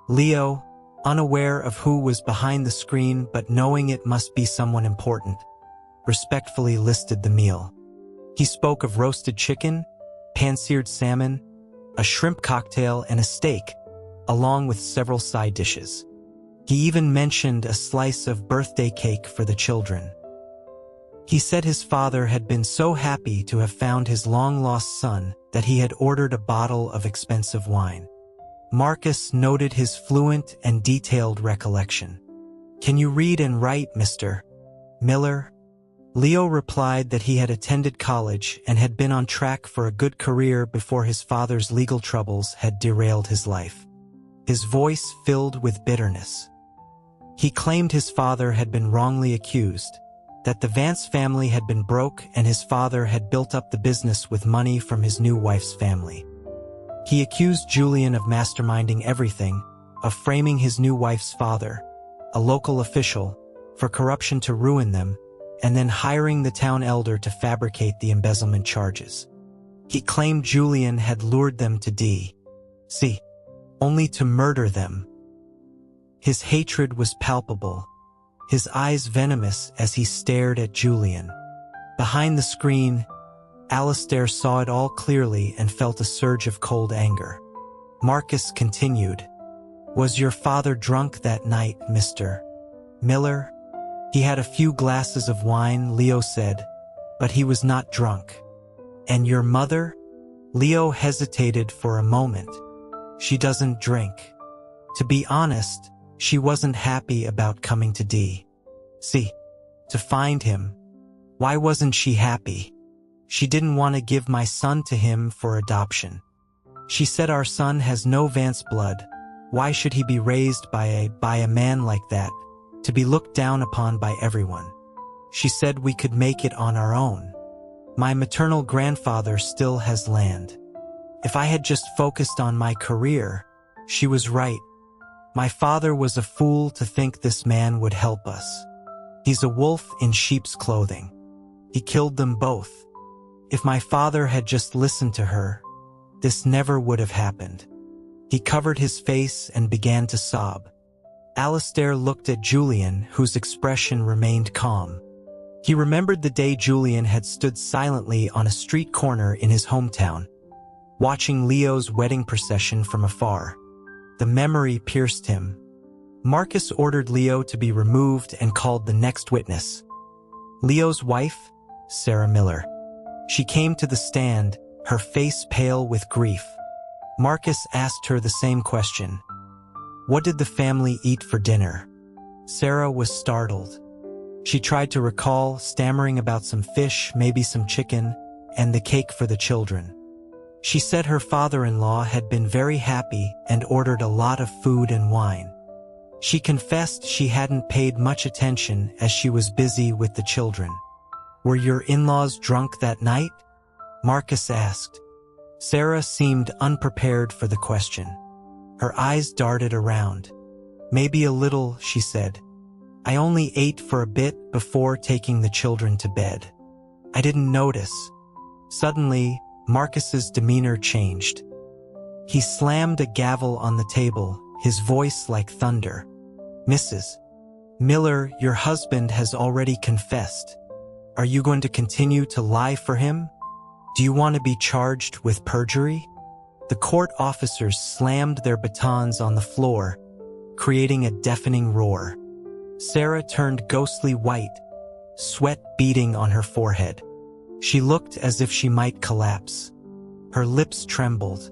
Leo, unaware of who was behind the screen but knowing it must be someone important, respectfully listed the meal. He spoke of roasted chicken, pan-seared salmon, a shrimp cocktail, and a steak, along with several side dishes. He even mentioned a slice of birthday cake for the children. He said his father had been so happy to have found his long-lost son that he had ordered a bottle of expensive wine. Marcus noted his fluent and detailed recollection. "Can you read and write, Mr. Miller?" Leo replied that he had attended college and had been on track for a good career before his father's legal troubles had derailed his life. His voice filled with bitterness. He claimed his father had been wrongly accused, that the Vance family had been broke and his father had built up the business with money from his new wife's family. He accused Julian of masterminding everything, of framing his new wife's father, a local official, for corruption to ruin them, and then hiring the town elder to fabricate the embezzlement charges. He claimed Julian had lured them to D.C. only to murder them. His hatred was palpable, his eyes venomous as he stared at Julian. Behind the screen, Alistair saw it all clearly and felt a surge of cold anger. Marcus continued, "Was your father drunk that night, Mr. Miller?" "He had a few glasses of wine," Leo said, "but he was not drunk." "And your mother?" Leo hesitated for a moment. "She doesn't drink." To be honest, she wasn't happy about coming to D.C. to find him. Why wasn't she happy? She didn't want to give my son to him for adoption. She said our son has no Vance blood. Why should he be raised by a man like that, to be looked down upon by everyone? She said we could make it on our own. My maternal grandfather still has land. If I had just focused on my career, she was right. My father was a fool to think this man would help us. He's a wolf in sheep's clothing. He killed them both. If my father had just listened to her, this never would have happened. He covered his face and began to sob. Alistair looked at Julian, whose expression remained calm. He remembered the day Julian had stood silently on a street corner in his hometown, watching Leo's wedding procession from afar. The memory pierced him. Marcus ordered Leo to be removed and called the next witness. Leo's wife, Sarah Miller. She came to the stand, her face pale with grief. Marcus asked her the same question. What did the family eat for dinner? Sarah was startled. She tried to recall, stammering about some fish, maybe some chicken, and the cake for the children. She said her father-in-law had been very happy and ordered a lot of food and wine. She confessed she hadn't paid much attention as she was busy with the children. Were your in-laws drunk that night? Marcus asked. Sarah seemed unprepared for the question. Her eyes darted around. Maybe a little, she said. I only ate for a bit before taking the children to bed. I didn't notice. Suddenly, Marcus's demeanor changed. He slammed a gavel on the table, his voice like thunder. Mrs. Miller, your husband has already confessed. Are you going to continue to lie for him? Do you want to be charged with perjury? The court officers slammed their batons on the floor, creating a deafening roar. Sarah turned ghostly white, sweat beading on her forehead. She looked as if she might collapse. Her lips trembled.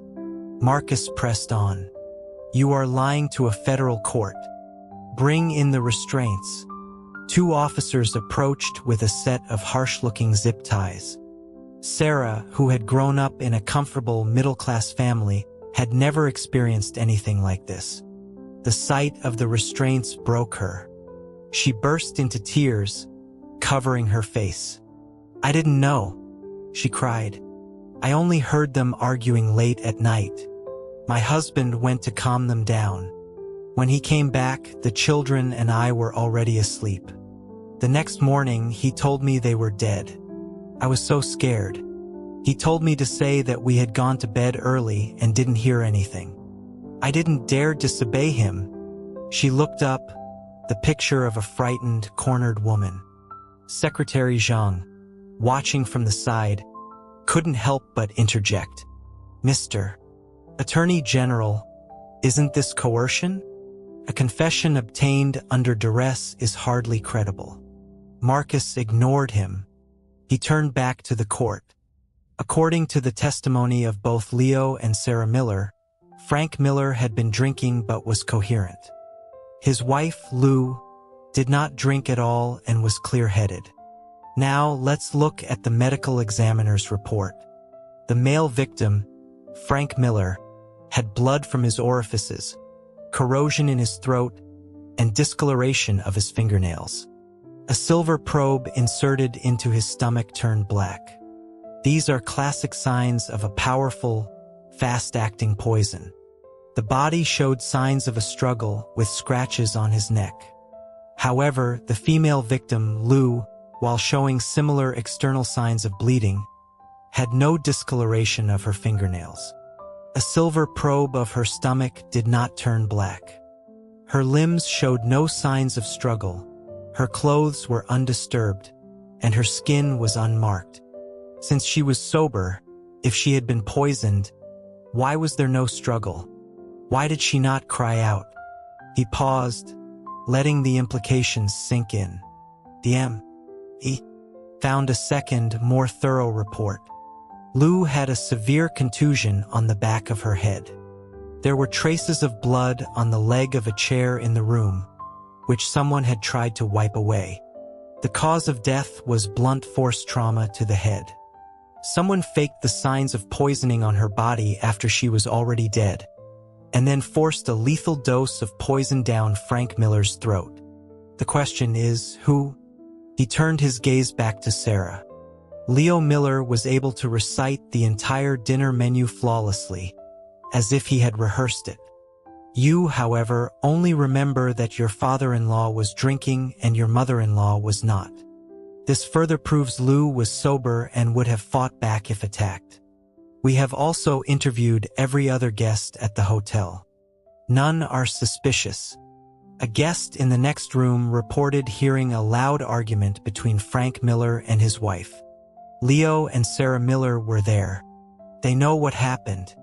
Marcus pressed on. You are lying to a federal court. Bring in the restraints. 2 officers approached with a set of harsh-looking zip ties. Sarah, who had grown up in a comfortable middle-class family, had never experienced anything like this. The sight of the restraints broke her. She burst into tears, covering her face. I didn't know, she cried. I only heard them arguing late at night. My husband went to calm them down. When he came back, the children and I were already asleep. The next morning, he told me they were dead. I was so scared. He told me to say that we had gone to bed early and didn't hear anything. I didn't dare disobey him. She looked up, the picture of a frightened, cornered woman. Secretary Zhang, watching from the side, couldn't help but interject. Mr. Attorney General, isn't this coercion? A confession obtained under duress is hardly credible. Marcus ignored him. He turned back to the court. According to the testimony of both Leo and Sarah Miller, Frank Miller had been drinking but was coherent. His wife, Lou, did not drink at all and was clear-headed. Now let's look at the medical examiner's report. The male victim, Frank Miller, had blood from his orifices, corrosion in his throat, and discoloration of his fingernails. A silver probe inserted into his stomach turned black. These are classic signs of a powerful, fast-acting poison. The body showed signs of a struggle with scratches on his neck. However, the female victim, Lou, while showing similar external signs of bleeding, had no discoloration of her fingernails. A silver probe of her stomach did not turn black. Her limbs showed no signs of struggle. Her clothes were undisturbed, and her skin was unmarked. Since she was sober, if she had been poisoned, why was there no struggle? Why did she not cry out? He paused, letting the implications sink in. The M.E. found a second, more thorough report. Lou had a severe contusion on the back of her head. There were traces of blood on the leg of a chair in the room, which someone had tried to wipe away. The cause of death was blunt force trauma to the head. Someone faked the signs of poisoning on her body after she was already dead, and then forced a lethal dose of poison down Frank Miller's throat. The question is, who? He turned his gaze back to Sarah. Leo Miller was able to recite the entire dinner menu flawlessly, as if he had rehearsed it. You, however, only remember that your father-in-law was drinking and your mother-in-law was not. This further proves Lou was sober and would have fought back if attacked. We have also interviewed every other guest at the hotel. None are suspicious. A guest in the next room reported hearing a loud argument between Frank Miller and his wife. Leo and Sarah Miller were there. They know what happened.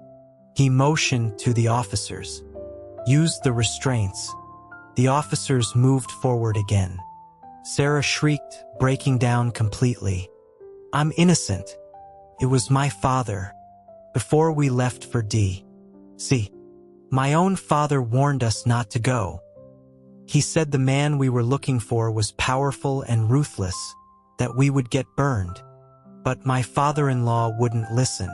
He motioned to the officers. Use the restraints. The officers moved forward again. Sarah shrieked, breaking down completely. "I'm innocent. It was my father. Before we left for D.C., my own father warned us not to go. He said the man we were looking for was powerful and ruthless, that we would get burned. But my father-in-law wouldn't listen.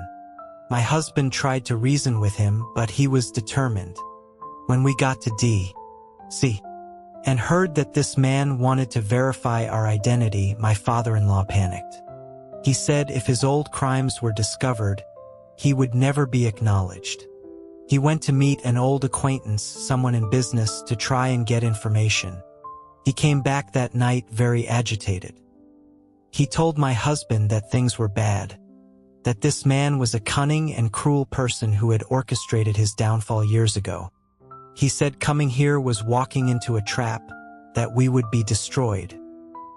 My husband tried to reason with him, but he was determined. When we got to D.C. and heard that this man wanted to verify our identity, my father-in-law panicked. He said if his old crimes were discovered, he would never be acknowledged. He went to meet an old acquaintance, someone in business, to try and get information. He came back that night very agitated. He told my husband that things were bad, that this man was a cunning and cruel person who had orchestrated his downfall years ago. He said coming here was walking into a trap, that we would be destroyed.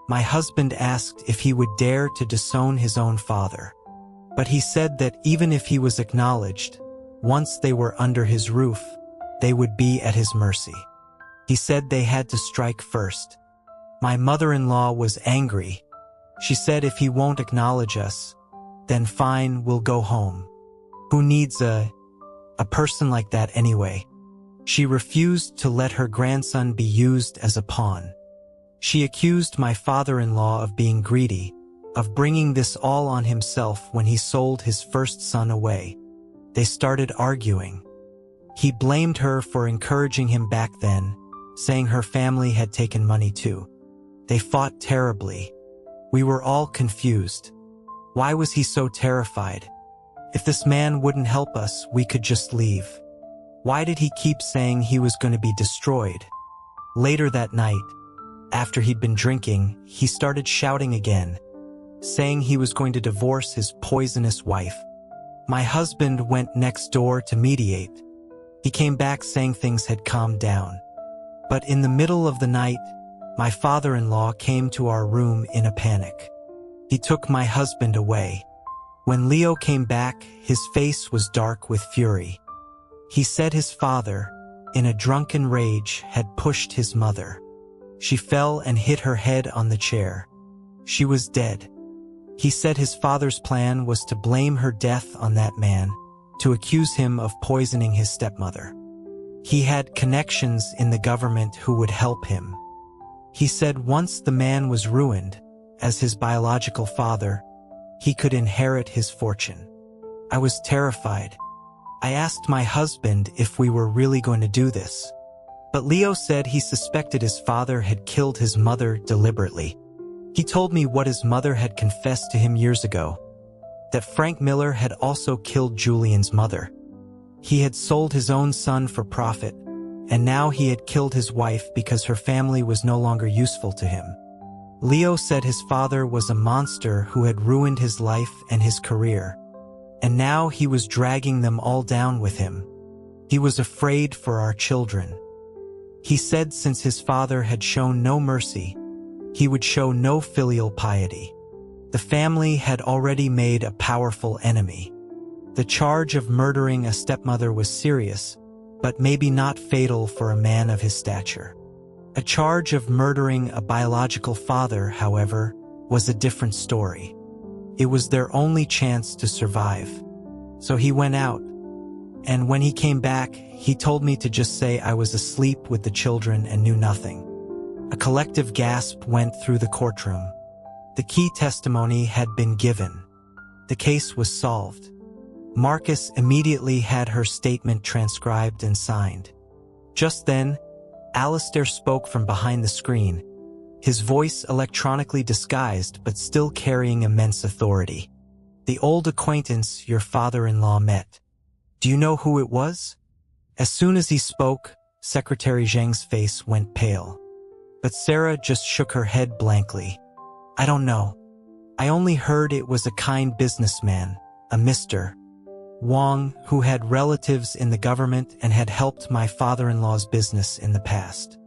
My husband asked if he would dare to disown his own father. But he said that even if he was acknowledged, once they were under his roof, they would be at his mercy. He said they had to strike first. My mother-in-law was angry. She said if he won't acknowledge us, then fine, we'll go home. Who needs a person like that anyway? She refused to let her grandson be used as a pawn. She accused my father-in-law of being greedy, of bringing this all on himself when he sold his first son away. They started arguing. He blamed her for encouraging him back then, saying her family had taken money too. They fought terribly. We were all confused. Why was he so terrified? If this man wouldn't help us, we could just leave. Why did he keep saying he was going to be destroyed? Later that night, after he'd been drinking, he started shouting again, saying he was going to divorce his poisonous wife. My husband went next door to mediate. He came back saying things had calmed down. But in the middle of the night, my father-in-law came to our room in a panic. He took my husband away. When Leo came back, his face was dark with fury. He said his father, in a drunken rage, had pushed his mother. She fell and hit her head on the chair. She was dead. He said his father's plan was to blame her death on that man, to accuse him of poisoning his stepmother. He had connections in the government who would help him. He said once the man was ruined, as his biological father, he could inherit his fortune. I was terrified. I asked my husband if we were really going to do this. But Leo said he suspected his father had killed his mother deliberately. He told me what his mother had confessed to him years ago, that Frank Miller had also killed Julian's mother. He had sold his own son for profit, and now he had killed his wife because her family was no longer useful to him. Leo said his father was a monster who had ruined his life and his career, and now he was dragging them all down with him. He was afraid for our children. He said since his father had shown no mercy, he would show no filial piety. The family had already made a powerful enemy. The charge of murdering a stepmother was serious, but maybe not fatal for a man of his stature. A charge of murdering a biological father, however, was a different story. It was their only chance to survive. So he went out, and when he came back, he told me to just say I was asleep with the children and knew nothing. A collective gasp went through the courtroom. The key testimony had been given. The case was solved. Marcus immediately had her statement transcribed and signed. Just then, Alistair spoke from behind the screen, his voice electronically disguised but still carrying immense authority. "The old acquaintance your father-in-law met. Do you know who it was?" As soon as he spoke, Secretary Zheng's face went pale. But Sarah just shook her head blankly. "I don't know. I only heard it was a kind businessman, a Mr. Wong, who had relatives in the government and had helped my father-in-law's business in the past."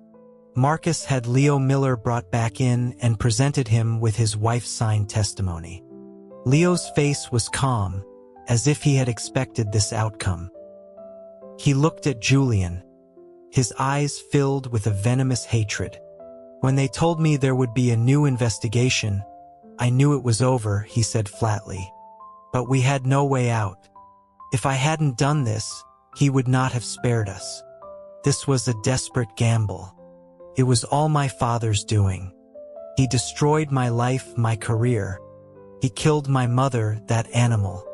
Marcus had Leo Miller brought back in and presented him with his wife's signed testimony. Leo's face was calm, as if he had expected this outcome. He looked at Julian. his eyes filled with a venomous hatred. "When they told me there would be a new investigation, I knew it was over," he said flatly. "But we had no way out. If I hadn't done this, he would not have spared us. This was a desperate gamble. It was all my father's doing. He destroyed my life, my career. He killed my mother, that animal.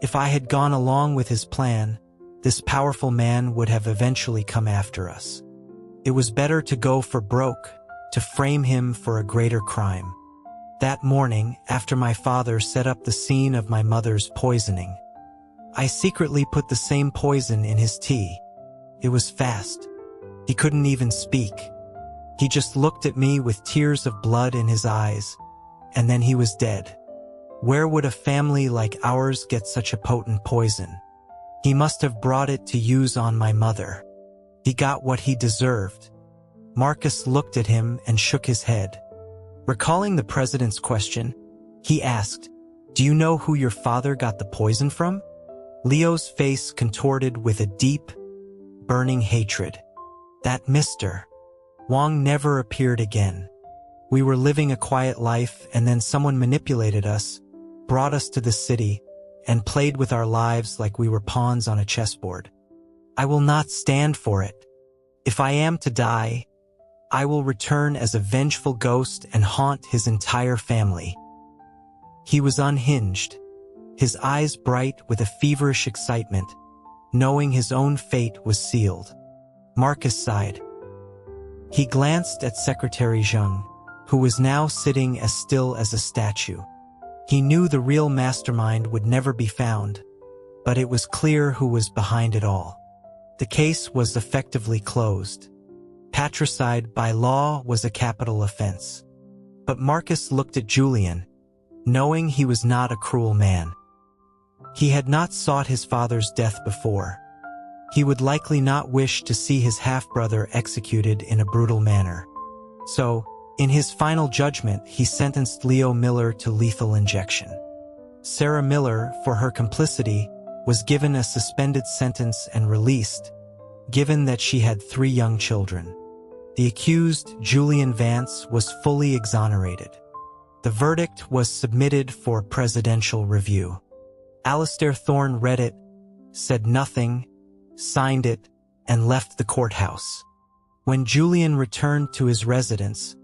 If I had gone along with his plan, this powerful man would have eventually come after us. It was better to go for broke, to frame him for a greater crime. That morning, after my father set up the scene of my mother's poisoning, I secretly put the same poison in his tea. It was fast. He couldn't even speak. He just looked at me with tears of blood in his eyes, and then he was dead. Where would a family like ours get such a potent poison? He must have brought it to use on my mother. He got what he deserved." Marcus looked at him and shook his head. Recalling the president's question, he asked, "Do you know who your father got the poison from?" Leo's face contorted with a deep, burning hatred. "That Mr. Wang never appeared again. We were living a quiet life, and then someone manipulated us, brought us to the city, and played with our lives like we were pawns on a chessboard. I will not stand for it. If I am to die, I will return as a vengeful ghost and haunt his entire family." He was unhinged, his eyes bright with a feverish excitement, knowing his own fate was sealed. Marcus sighed. He glanced at Secretary Zheng, who was now sitting as still as a statue. He knew the real mastermind would never be found, but it was clear who was behind it all. The case was effectively closed. Patricide by law was a capital offense. But Marcus looked at Julian, knowing he was not a cruel man. He had not sought his father's death before. He would likely not wish to see his half-brother executed in a brutal manner. So, in his final judgment, he sentenced Leo Miller to lethal injection. Sarah Miller, for her complicity, was given a suspended sentence and released, given that she had 3 young children. The accused, Julian Vance, was fully exonerated. The verdict was submitted for presidential review. Alistair Thorne read it, said nothing, signed it, and left the courthouse. When Julian returned to his residence,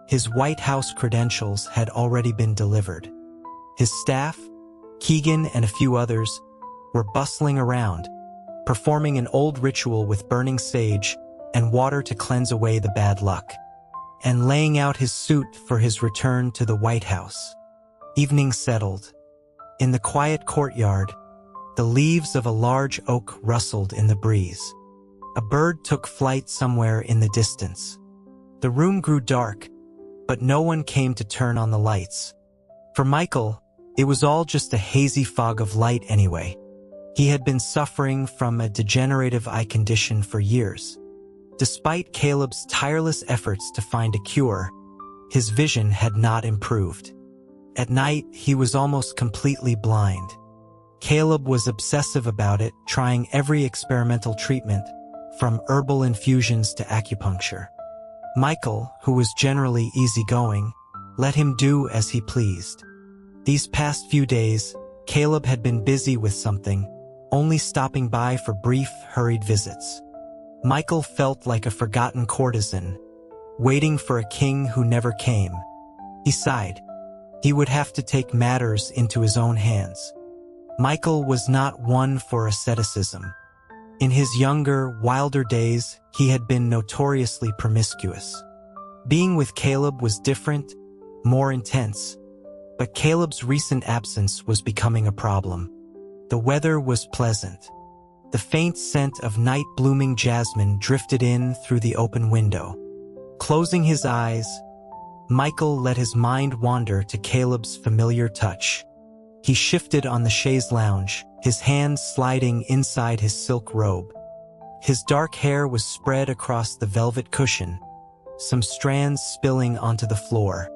his White House credentials had already been delivered. His staff, Keegan and a few others, were bustling around, performing an old ritual with burning sage and water to cleanse away the bad luck, and laying out his suit for his return to the White House. Evening settled. In the quiet courtyard, the leaves of a large oak rustled in the breeze. A bird took flight somewhere in the distance. The room grew dark, but no one came to turn on the lights. For Michael, it was all just a hazy fog of light anyway. He had been suffering from a degenerative eye condition for years. Despite Caleb's tireless efforts to find a cure, his vision had not improved. At night, he was almost completely blind. Caleb was obsessive about it, trying every experimental treatment, from herbal infusions to acupuncture. Michael, who was generally easygoing, let him do as he pleased. These past few days, Caleb had been busy with something, only stopping by for brief, hurried visits. Michael felt like a forgotten courtesan, waiting for a king who never came. He sighed. He would have to take matters into his own hands. Michael was not one for asceticism. In his younger, wilder days, he had been notoriously promiscuous. Being with Caleb was different, more intense, but Caleb's recent absence was becoming a problem. The weather was pleasant. The faint scent of night-blooming jasmine drifted in through the open window. Closing his eyes, Michael let his mind wander to Caleb's familiar touch. He shifted on the chaise lounge, his hands sliding inside his silk robe. His dark hair was spread across the velvet cushion, some strands spilling onto the floor.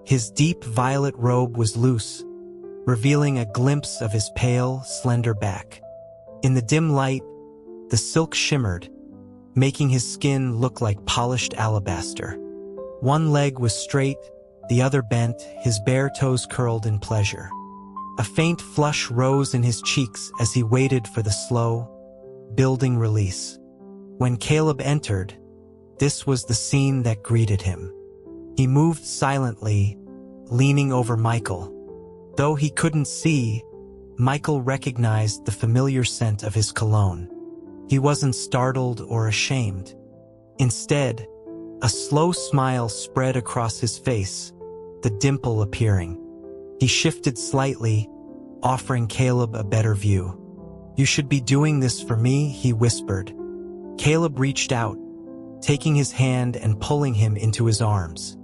His deep violet robe was loose, revealing a glimpse of his pale, slender back. In the dim light, the silk shimmered, making his skin look like polished alabaster. One leg was straight, the other bent, his bare toes curled in pleasure. A faint flush rose in his cheeks as he waited for the slow, building release. When Caleb entered, this was the scene that greeted him. He moved silently, leaning over Michael. Though he couldn't see, Michael recognized the familiar scent of his cologne. He wasn't startled or ashamed. Instead, a slow smile spread across his face, the dimple appearing. He shifted slightly, offering Caleb a better view. "You should be doing this for me," he whispered. Caleb reached out, taking his hand and pulling him into his arms.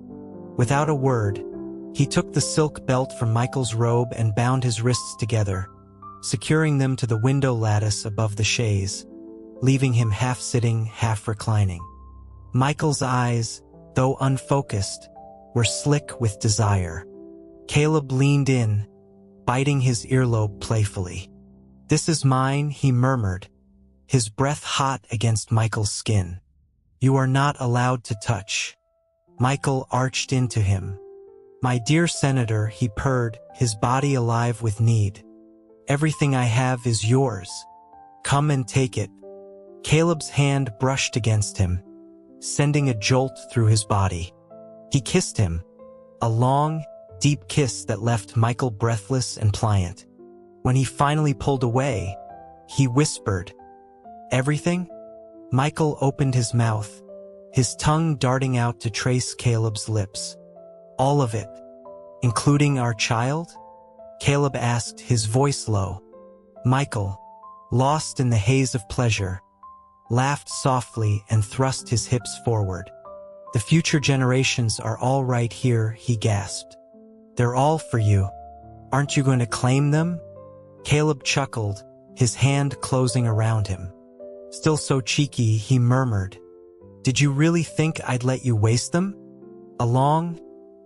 Without a word, he took the silk belt from Michael's robe and bound his wrists together, securing them to the window lattice above the chaise, leaving him half sitting, half reclining. Michael's eyes, though unfocused, were slick with desire. Caleb leaned in, biting his earlobe playfully. "This is mine," he murmured, his breath hot against Michael's skin. "You are not allowed to touch." Michael arched into him. "My dear Senator," he purred, his body alive with need. "Everything I have is yours. Come and take it." Caleb's hand brushed against him, sending a jolt through his body. He kissed him, a long, deep kiss that left Michael breathless and pliant. When he finally pulled away, he whispered, "Everything?" Michael opened his mouth, his tongue darting out to trace Caleb's lips. "All of it, including our child?" Caleb asked, his voice low. Michael, lost in the haze of pleasure, laughed softly and thrust his hips forward. "The future generations are all right here," he gasped. "They're all for you. Aren't you going to claim them?" Caleb chuckled, his hand closing around him. Still so cheeky, he murmured, "Did you really think I'd let you waste them?" A long,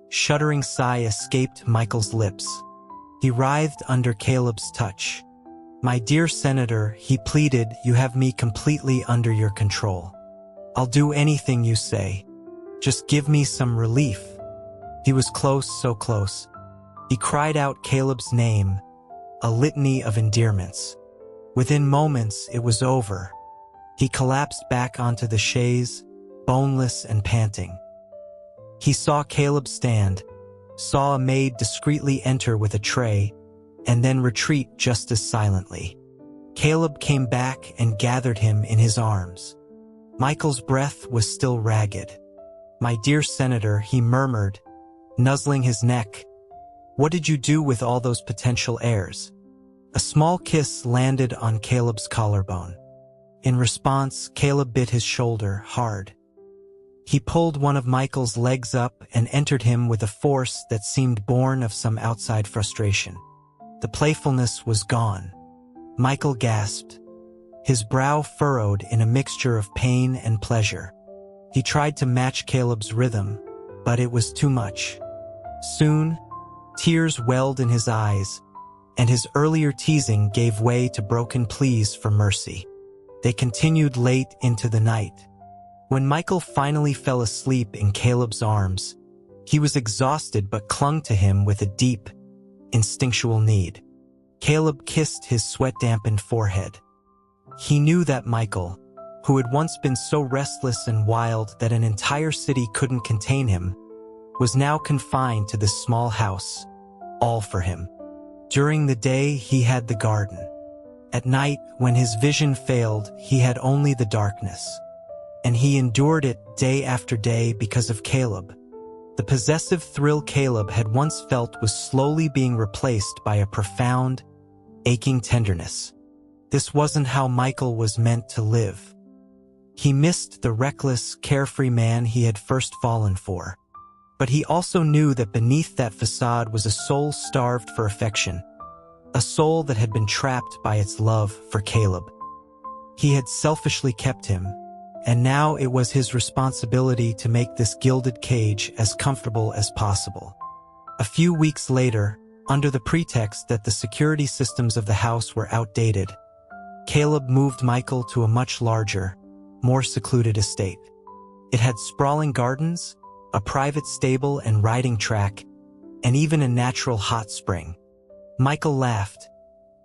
shuddering sigh escaped Michael's lips. He writhed under Caleb's touch. "My dear Senator," he pleaded, "you have me completely under your control. I'll do anything you say. Just give me some relief." He was close, so close. He cried out Caleb's name, a litany of endearments. Within moments, it was over. He collapsed back onto the chaise, boneless and panting. He saw Caleb stand, saw a maid discreetly enter with a tray, and then retreat just as silently. Caleb came back and gathered him in his arms. Michael's breath was still ragged. "My dear Senator," he murmured, nuzzling his neck, "what did you do with all those potential heirs?" A small kiss landed on Caleb's collarbone. In response, Caleb bit his shoulder hard. He pulled one of Michael's legs up and entered him with a force that seemed born of some outside frustration. The playfulness was gone. Michael gasped, his brow furrowed in a mixture of pain and pleasure. He tried to match Caleb's rhythm, but it was too much. Soon, tears welled in his eyes, and his earlier teasing gave way to broken pleas for mercy. They continued late into the night. When Michael finally fell asleep in Caleb's arms, he was exhausted but clung to him with a deep, instinctual need. Caleb kissed his sweat-dampened forehead. He knew that Michael, who had once been so restless and wild that an entire city couldn't contain him, was now confined to this small house, all for him. During the day, he had the garden. At night, when his vision failed, he had only the darkness. And he endured it day after day because of Caleb. The possessive thrill Caleb had once felt was slowly being replaced by a profound, aching tenderness. This wasn't how Michael was meant to live. He missed the reckless, carefree man he had first fallen for. But he also knew that beneath that facade was a soul starved for affection, a soul that had been trapped by its love for Caleb. He had selfishly kept him, and now it was his responsibility to make this gilded cage as comfortable as possible. A few weeks later, under the pretext that the security systems of the house were outdated, Caleb moved Michael to a much larger, more secluded estate. It had sprawling gardens, a private stable and riding track, and even a natural hot spring. Michael laughed,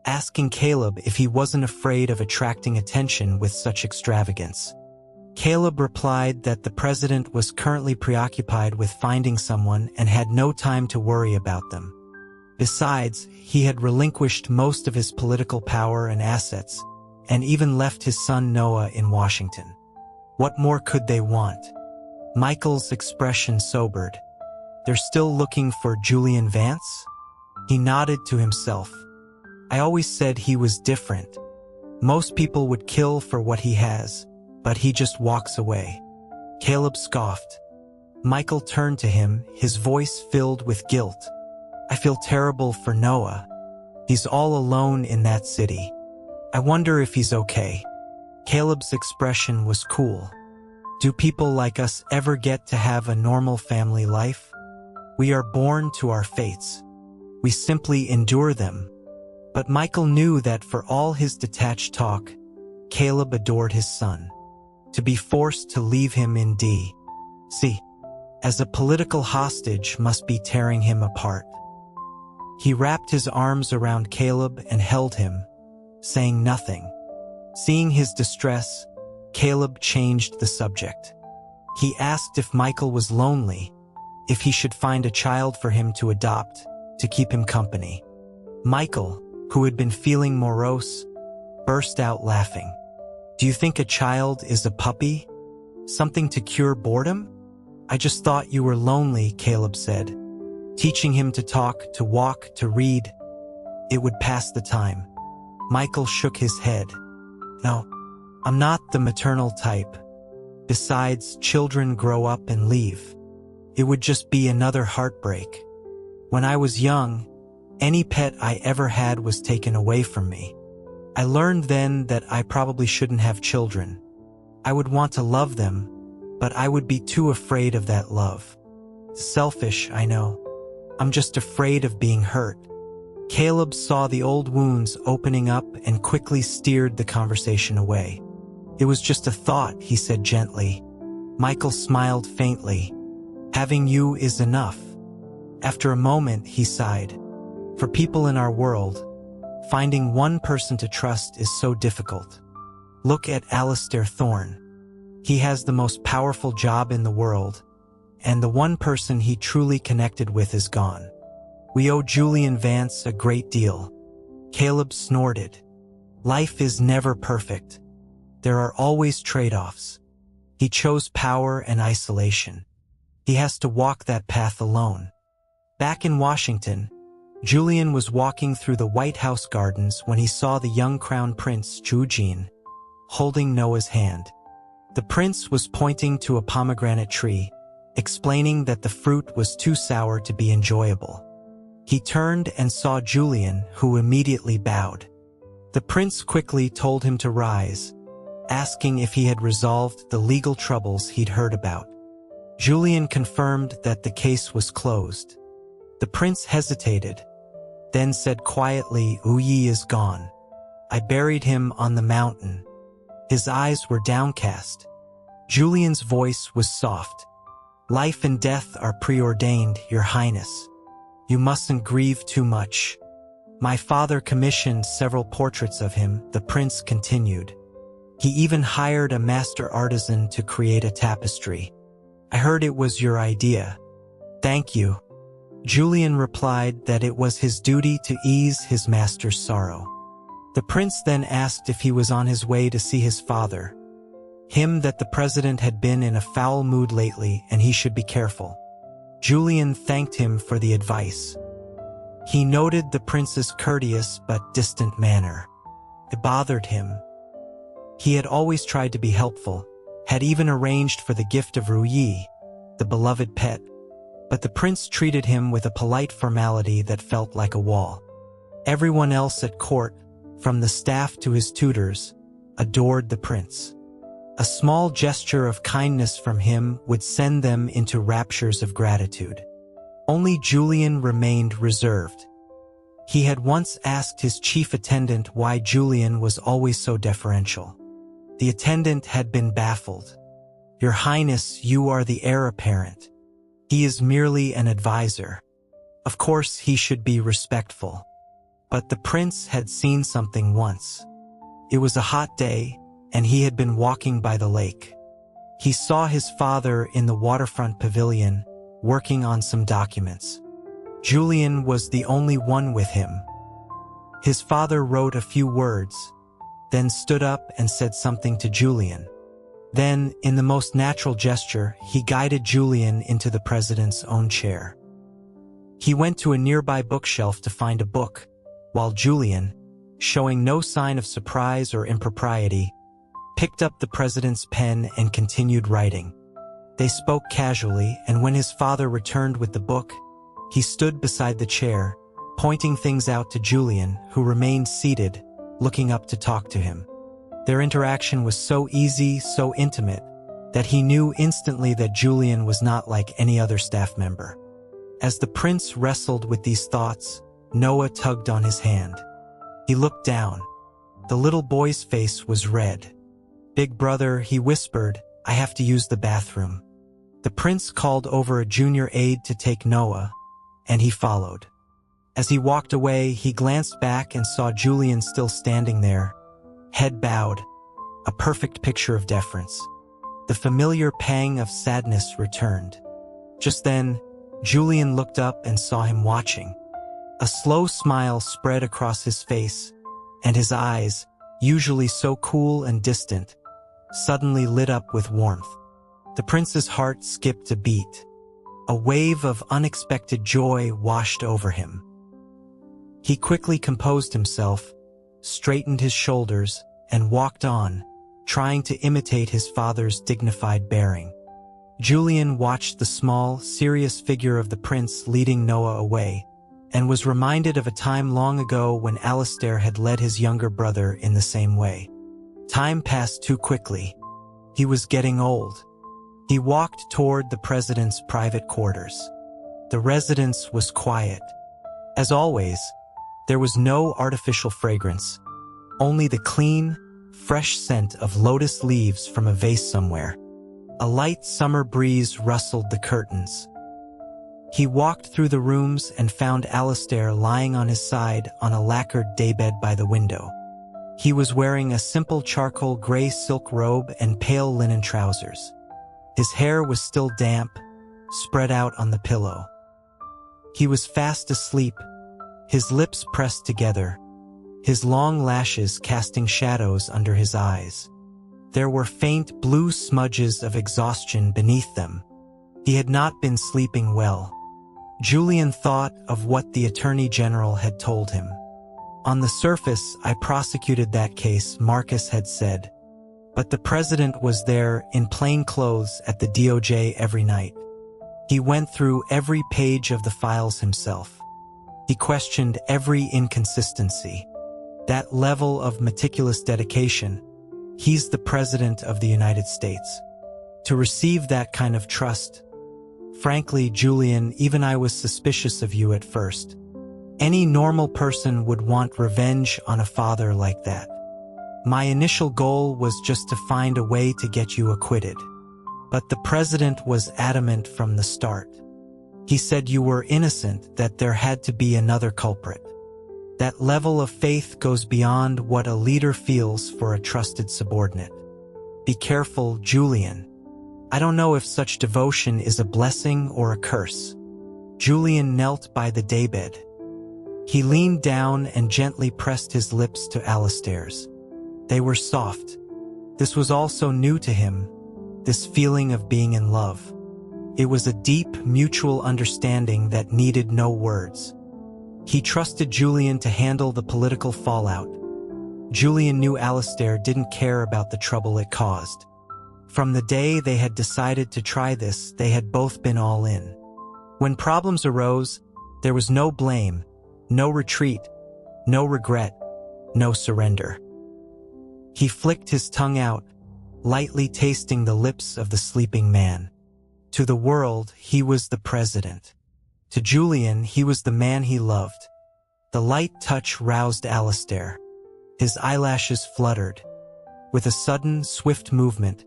asking Caleb if he wasn't afraid of attracting attention with such extravagance. Caleb replied that the president was currently preoccupied with finding someone and had no time to worry about them. Besides, he had relinquished most of his political power and assets, and even left his son Noah in Washington. What more could they want? Michael's expression sobered. They're still looking for Julian Vance? He nodded to himself. I always said he was different. Most people would kill for what he has, but he just walks away. Caleb scoffed. Michael turned to him, his voice filled with guilt. I feel terrible for Noah. He's all alone in that city. I wonder if he's okay. Caleb's expression was cool. Do people like us ever get to have a normal family life? We are born to our fates. We simply endure them. But Michael knew that for all his detached talk, Caleb adored his son. To be forced to leave him in D.C. as a political hostage must be tearing him apart. He wrapped his arms around Caleb and held him, saying nothing. Seeing his distress, Caleb changed the subject. He asked if Michael was lonely, if he should find a child for him to adopt, to keep him company. Michael, who had been feeling morose, burst out laughing. Do you think a child is a puppy? Something to cure boredom? I just thought you were lonely, Caleb said. Teaching him to talk, to walk, to read, it would pass the time. Michael shook his head. No, I'm not the maternal type. Besides, children grow up and leave. It would just be another heartbreak. When I was young, any pet I ever had was taken away from me. I learned then that I probably shouldn't have children. I would want to love them, but I would be too afraid of that love. Selfish, I know. I'm just afraid of being hurt. Caleb saw the old wounds opening up and quickly steered the conversation away. It was just a thought, he said gently. Michael smiled faintly. Having you is enough. After a moment, he sighed. For people in our world, finding one person to trust is so difficult. Look at Alistair Thorne. He has the most powerful job in the world, and the one person he truly connected with is gone. We owe Julian Vance a great deal. Caleb snorted. Life is never perfect. There are always trade-offs. He chose power and isolation. He has to walk that path alone. Back in Washington, Julian was walking through the White House gardens when he saw the young Crown Prince Eugene holding Noah's hand. The prince was pointing to a pomegranate tree, explaining that the fruit was too sour to be enjoyable. He turned and saw Julian, who immediately bowed. The prince quickly told him to rise, asking if he had resolved the legal troubles he'd heard about. Julian confirmed that the case was closed. The prince hesitated, then said quietly, Uyi is gone. I buried him on the mountain. His eyes were downcast. Julian's voice was soft. Life and death are preordained, Your Highness. You mustn't grieve too much. My father commissioned several portraits of him, the prince continued. He even hired a master artisan to create a tapestry. I heard it was your idea. Thank you. Julian replied that it was his duty to ease his master's sorrow. The prince then asked if he was on his way to see his father. Him that the president had been in a foul mood lately and he should be careful. Julian thanked him for the advice. He noted the prince's courteous but distant manner. It bothered him. He had always tried to be helpful, had even arranged for the gift of Ruyi, the beloved pet, but the prince treated him with a polite formality that felt like a wall. Everyone else at court, from the staff to his tutors, adored the prince. A small gesture of kindness from him would send them into raptures of gratitude. Only Julian remained reserved. He had once asked his chief attendant why Julian was always so deferential. The attendant had been baffled. "Your Highness, you are the heir apparent. He is merely an advisor. Of course he should be respectful." But the prince had seen something once. It was a hot day, and he had been walking by the lake. He saw his father in the waterfront pavilion, working on some documents. Julian was the only one with him. His father wrote a few words, then stood up and said something to Julian. Then, in the most natural gesture, he guided Julian into the president's own chair. He went to a nearby bookshelf to find a book, while Julian, showing no sign of surprise or impropriety, picked up the president's pen and continued writing. They spoke casually, and when his father returned with the book, he stood beside the chair, pointing things out to Julian, who remained seated, looking up to talk to him. Their interaction was so easy, so intimate, that he knew instantly that Julian was not like any other staff member. As the prince wrestled with these thoughts, Noah tugged on his hand. He looked down. The little boy's face was red. "Big brother," he whispered, "I have to use the bathroom." The prince called over a junior aide to take Noah, and he followed. As he walked away, he glanced back and saw Julian still standing there, head bowed, a perfect picture of deference. The familiar pang of sadness returned. Just then, Julian looked up and saw him watching. A slow smile spread across his face, and his eyes, usually so cool and distant, suddenly lit up with warmth. The prince's heart skipped a beat. A wave of unexpected joy washed over him. He quickly composed himself, straightened his shoulders, and walked on, trying to imitate his father's dignified bearing. Julian watched the small, serious figure of the prince leading Noah away, and was reminded of a time long ago when Alistair had led his younger brother in the same way. Time passed too quickly. He was getting old. He walked toward the president's private quarters. The residence was quiet. As always, there was no artificial fragrance, only the clean, fresh scent of lotus leaves from a vase somewhere. A light summer breeze rustled the curtains. He walked through the rooms and found Alistair lying on his side on a lacquered daybed by the window. He was wearing a simple charcoal gray silk robe and pale linen trousers. His hair was still damp, spread out on the pillow. He was fast asleep, his lips pressed together, his long lashes casting shadows under his eyes. There were faint blue smudges of exhaustion beneath them. He had not been sleeping well. Julian thought of what the Attorney General had told him. "On the surface, I prosecuted that case," Marcus had said. But the president was there in plain clothes at the DOJ every night. He went through every page of the files himself. He questioned every inconsistency. That level of meticulous dedication, he's the President of the United States. To receive that kind of trust, frankly, Julian, even I was suspicious of you at first. Any normal person would want revenge on a father like that. My initial goal was just to find a way to get you acquitted. But the president was adamant from the start. He said you were innocent, that there had to be another culprit. That level of faith goes beyond what a leader feels for a trusted subordinate. Be careful, Julian. I don't know if such devotion is a blessing or a curse. Julian knelt by the daybed. He leaned down and gently pressed his lips to Alistair's. They were soft. This was also new to him, this feeling of being in love. It was a deep, mutual understanding that needed no words. He trusted Julian to handle the political fallout. Julian knew Alistair didn't care about the trouble it caused. From the day they had decided to try this, they had both been all in. When problems arose, there was no blame, no retreat, no regret, no surrender. He flicked his tongue out, lightly tasting the lips of the sleeping man. To the world, he was the president. To Julian, he was the man he loved. The light touch roused Alistair. His eyelashes fluttered. With a sudden, swift movement,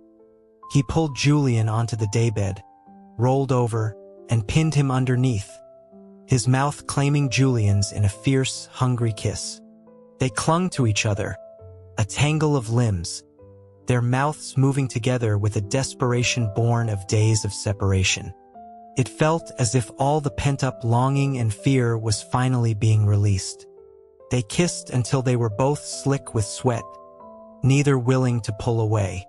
he pulled Julian onto the daybed, rolled over, and pinned him underneath, his mouth claiming Julian's in a fierce, hungry kiss. They clung to each other, a tangle of limbs, their mouths moving together with a desperation born of days of separation. It felt as if all the pent-up longing and fear was finally being released. They kissed until they were both slick with sweat, neither willing to pull away.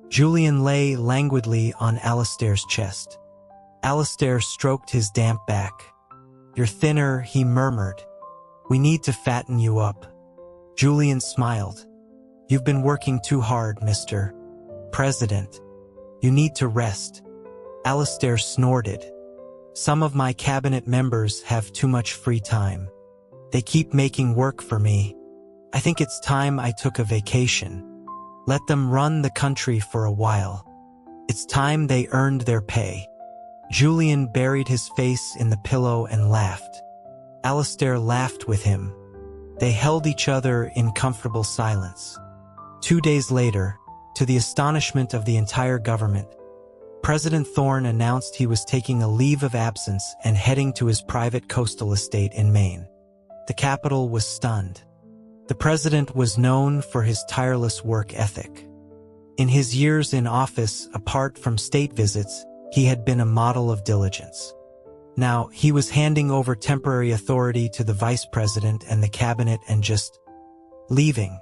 Julian lay languidly on Alistair's chest. Alistair stroked his damp back. "You're thinner," he murmured. "We need to fatten you up." Julian smiled. "You've been working too hard, Mr. President. You need to rest." Alistair snorted. "Some of my cabinet members have too much free time. They keep making work for me. I think it's time I took a vacation. Let them run the country for a while. It's time they earned their pay." Julian buried his face in the pillow and laughed. Alistair laughed with him. They held each other in comfortable silence. 2 days later, to the astonishment of the entire government, President Thorne announced he was taking a leave of absence and heading to his private coastal estate in Maine. The capital was stunned. The president was known for his tireless work ethic. In his years in office, apart from state visits, he had been a model of diligence. Now, he was handing over temporary authority to the vice president and the cabinet and just leaving.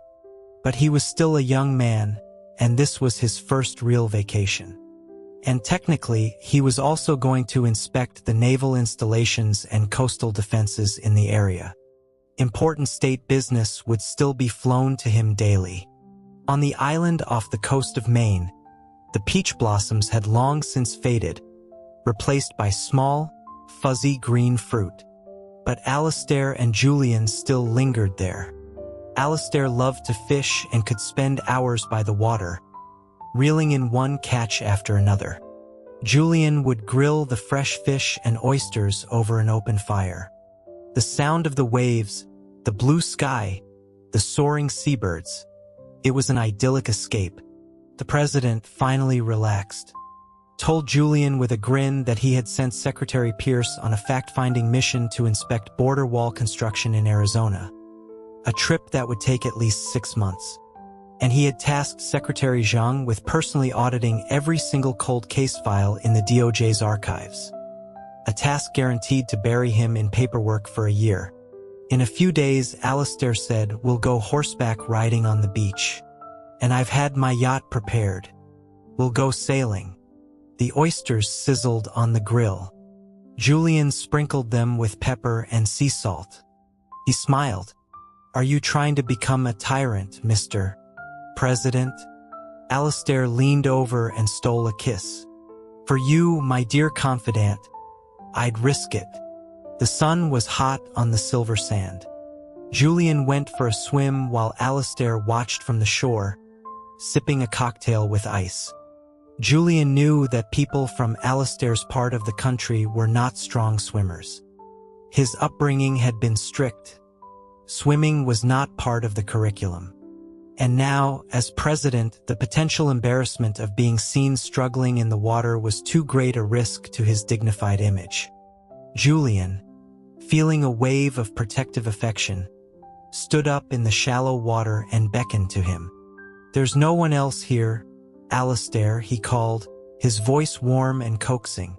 But he was still a young man, and this was his first real vacation. And technically, he was also going to inspect the naval installations and coastal defenses in the area. Important state business would still be flown to him daily. On the island off the coast of Maine, the peach blossoms had long since faded, replaced by small, fuzzy green fruit. But Alistair and Julian still lingered there. Alistair loved to fish and could spend hours by the water, reeling in one catch after another. Julian would grill the fresh fish and oysters over an open fire. The sound of the waves, the blue sky, the soaring seabirds. It was an idyllic escape. The president finally relaxed, told Julian with a grin that he had sent Secretary Pierce on a fact-finding mission to inspect border wall construction in Arizona, a trip that would take at least 6 months. And he had tasked Secretary Zhang with personally auditing every single cold case file in the DOJ's archives, a task guaranteed to bury him in paperwork for a year. In a few days, Alistair said, "We'll go horseback riding on the beach. And I've had my yacht prepared. We'll go sailing." The oysters sizzled on the grill. Julian sprinkled them with pepper and sea salt. He smiled. "Are you trying to become a tyrant, Mr. President?" Alistair leaned over and stole a kiss. "For you, my dear confidant, I'd risk it." The sun was hot on the silver sand. Julian went for a swim while Alistair watched from the shore, sipping a cocktail with ice. Julian knew that people from Alistair's part of the country were not strong swimmers. His upbringing had been strict. Swimming was not part of the curriculum. And now, as president, the potential embarrassment of being seen struggling in the water was too great a risk to his dignified image. Julian, feeling a wave of protective affection, stood up in the shallow water and beckoned to him. "There's no one else here, Alistair," he called, his voice warm and coaxing.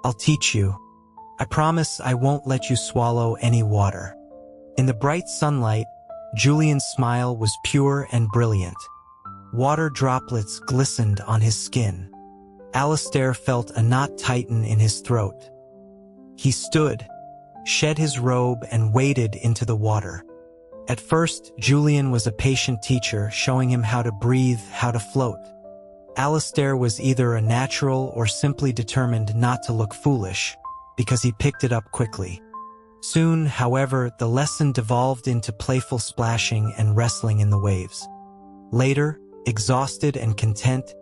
"I'll teach you. I promise I won't let you swallow any water." In the bright sunlight, Julian's smile was pure and brilliant. Water droplets glistened on his skin. Alistair felt a knot tighten in his throat. He stood, shed his robe, and waded into the water. At first, Julian was a patient teacher, showing him how to breathe, how to float. Alistair was either a natural or simply determined not to look foolish, because he picked it up quickly. Soon, however, the lesson devolved into playful splashing and wrestling in the waves. Later, exhausted and content,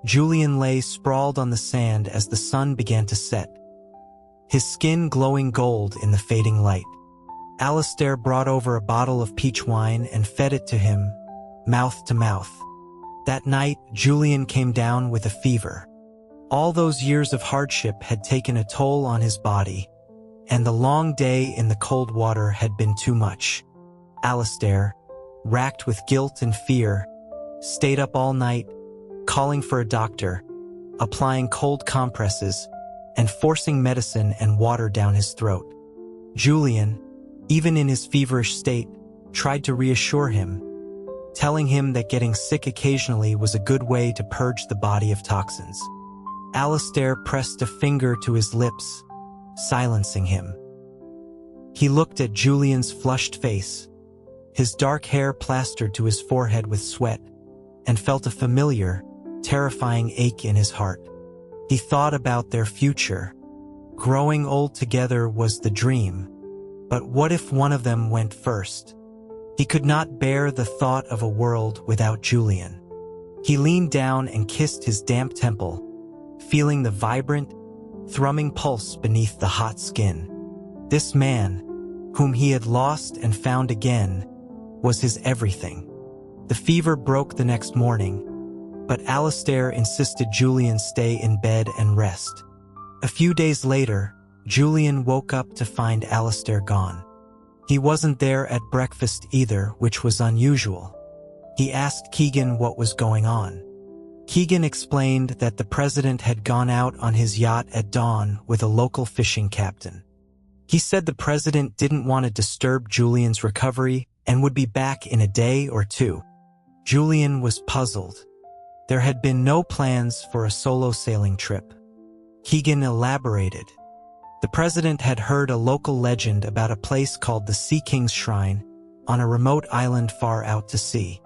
Julian lay sprawled on the sand as the sun began to set, his skin glowing gold in the fading light. Alistair brought over a bottle of peach wine and fed it to him, mouth to mouth. That night, Julian came down with a fever. All those years of hardship had taken a toll on his body, and the long day in the cold water had been too much. Alistair, racked with guilt and fear, stayed up all night, calling for a doctor, applying cold compresses, and forcing medicine and water down his throat. Julian, even in his feverish state, tried to reassure him, telling him that getting sick occasionally was a good way to purge the body of toxins. Alistair pressed a finger to his lips, silencing him. He looked at Julian's flushed face, his dark hair plastered to his forehead with sweat, and felt a familiar, terrifying ache in his heart. He thought about their future. Growing old together was the dream, but what if one of them went first? He could not bear the thought of a world without Julian. He leaned down and kissed his damp temple, feeling the vibrant, thrumming pulse beneath the hot skin. This man, whom he had lost and found again, was his everything. The fever broke the next morning, but Alistair insisted Julian stay in bed and rest. A few days later, Julian woke up to find Alistair gone. He wasn't there at breakfast either, which was unusual. He asked Keegan what was going on. Keegan explained that the president had gone out on his yacht at dawn with a local fishing captain. He said the president didn't want to disturb Julian's recovery and would be back in a day or two. Julian was puzzled. There had been no plans for a solo sailing trip. Keegan elaborated. The president had heard a local legend about a place called the Sea King's Shrine on a remote island far out to sea.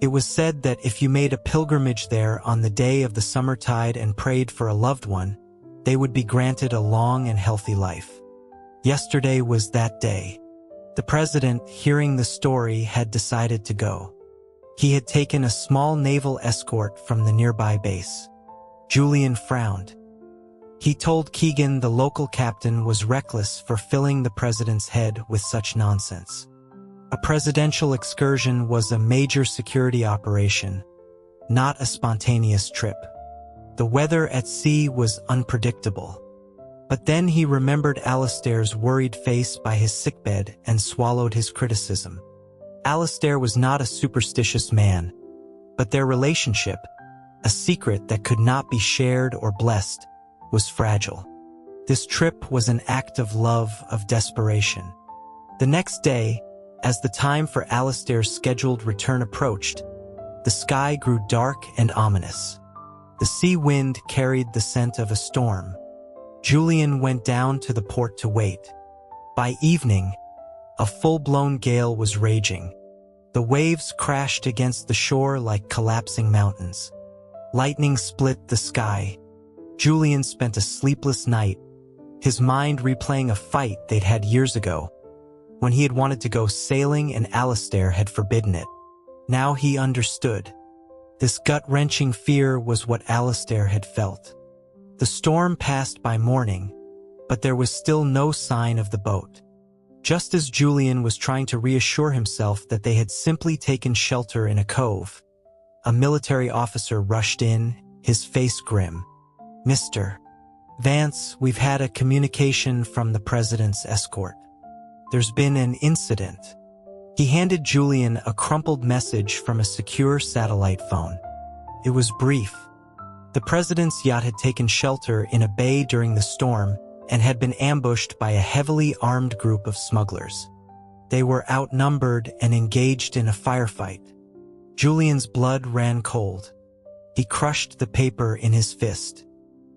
It was said that if you made a pilgrimage there on the day of the summer tide and prayed for a loved one, they would be granted a long and healthy life. Yesterday was that day. The president, hearing the story, had decided to go. He had taken a small naval escort from the nearby base. Julian frowned. He told Keegan the local captain was reckless for filling the president's head with such nonsense. A presidential excursion was a major security operation, not a spontaneous trip. The weather at sea was unpredictable. But then he remembered Alistair's worried face by his sickbed and swallowed his criticism. Alistair was not a superstitious man, but their relationship, a secret that could not be shared or blessed, was fragile. This trip was an act of love, of desperation. The next day, as the time for Alistair's scheduled return approached, the sky grew dark and ominous. The sea wind carried the scent of a storm. Julian went down to the port to wait. By evening, a full-blown gale was raging. The waves crashed against the shore like collapsing mountains. Lightning split the sky. Julian spent a sleepless night, his mind replaying a fight they'd had years ago, when he had wanted to go sailing and Alistair had forbidden it. Now he understood. This gut-wrenching fear was what Alistair had felt. The storm passed by morning, but there was still no sign of the boat. Just as Julian was trying to reassure himself that they had simply taken shelter in a cove, a military officer rushed in, his face grim. "Mr. Vance, we've had a communication from the president's escort. There's been an incident." He handed Julian a crumpled message from a secure satellite phone. It was brief. The president's yacht had taken shelter in a bay during the storm and had been ambushed by a heavily armed group of smugglers. They were outnumbered and engaged in a firefight. Julian's blood ran cold. He crushed the paper in his fist.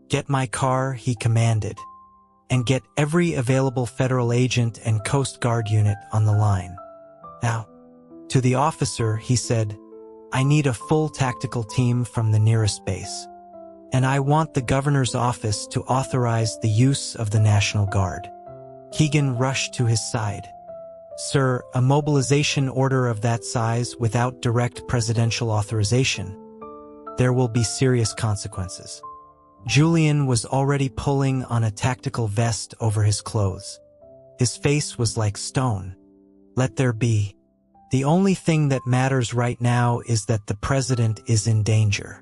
"Get my car," he commanded, "and get every available federal agent and Coast Guard unit on the line. Now." To the officer, he said, "I need a full tactical team from the nearest base. And I want the governor's office to authorize the use of the National Guard." Keegan rushed to his side. "Sir, a mobilization order of that size without direct presidential authorization. There will be serious consequences." Julian was already pulling on a tactical vest over his clothes. His face was like stone. "Let there be." The only thing that matters right now is that the president is in danger.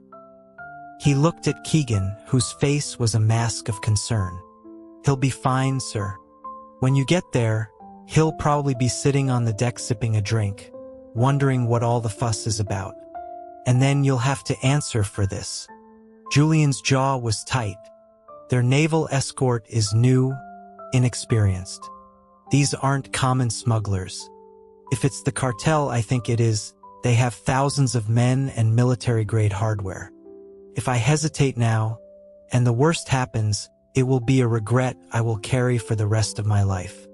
He looked at Keegan, whose face was a mask of concern. He'll be fine, sir. When you get there, he'll probably be sitting on the deck sipping a drink, wondering what all the fuss is about. And then you'll have to answer for this. Julian's jaw was tight. Their naval escort is new, inexperienced. These aren't common smugglers. If it's the cartel, I think it is, they have thousands of men and military-grade hardware. If I hesitate now, and the worst happens, it will be a regret I will carry for the rest of my life.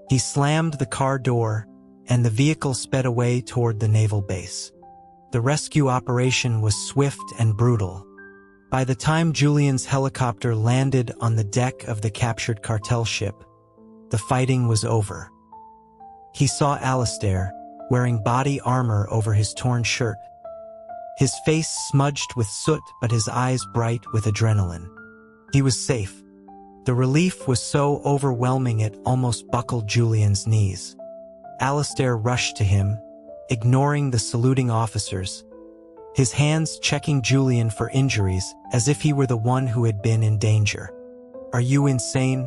He slammed the car door, and the vehicle sped away toward the naval base. The rescue operation was swift and brutal. By the time Julian's helicopter landed on the deck of the captured cartel ship, the fighting was over. He saw Alistair, wearing body armor over his torn shirt. His face smudged with soot, but his eyes bright with adrenaline. He was safe. The relief was so overwhelming it almost buckled Julian's knees. Alistair rushed to him, ignoring the saluting officers, his hands checking Julian for injuries as if he were the one who had been in danger. "Are you insane?"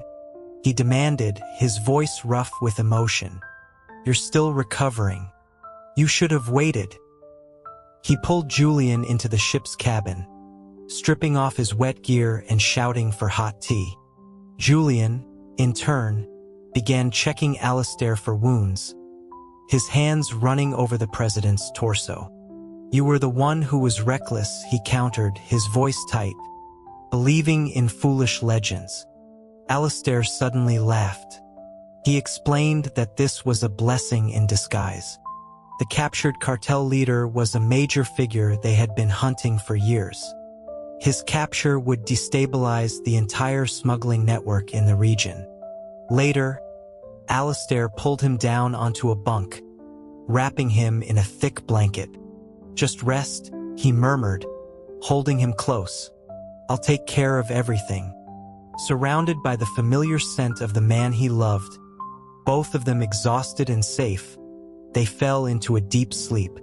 he demanded, his voice rough with emotion. "You're still recovering. You should have waited." He pulled Julian into the ship's cabin, stripping off his wet gear and shouting for hot tea. Julian, in turn, began checking Alistair for wounds, his hands running over the president's torso. "You were the one who was reckless," he countered, his voice tight, believing in foolish legends. Alistair suddenly laughed. He explained that this was a blessing in disguise. The captured cartel leader was a major figure they had been hunting for years. His capture would destabilize the entire smuggling network in the region. Later, Alistair pulled him down onto a bunk, wrapping him in a thick blanket. "Just rest," he murmured, holding him close. "I'll take care of everything." Surrounded by the familiar scent of the man he loved, both of them exhausted and safe, they fell into a deep sleep.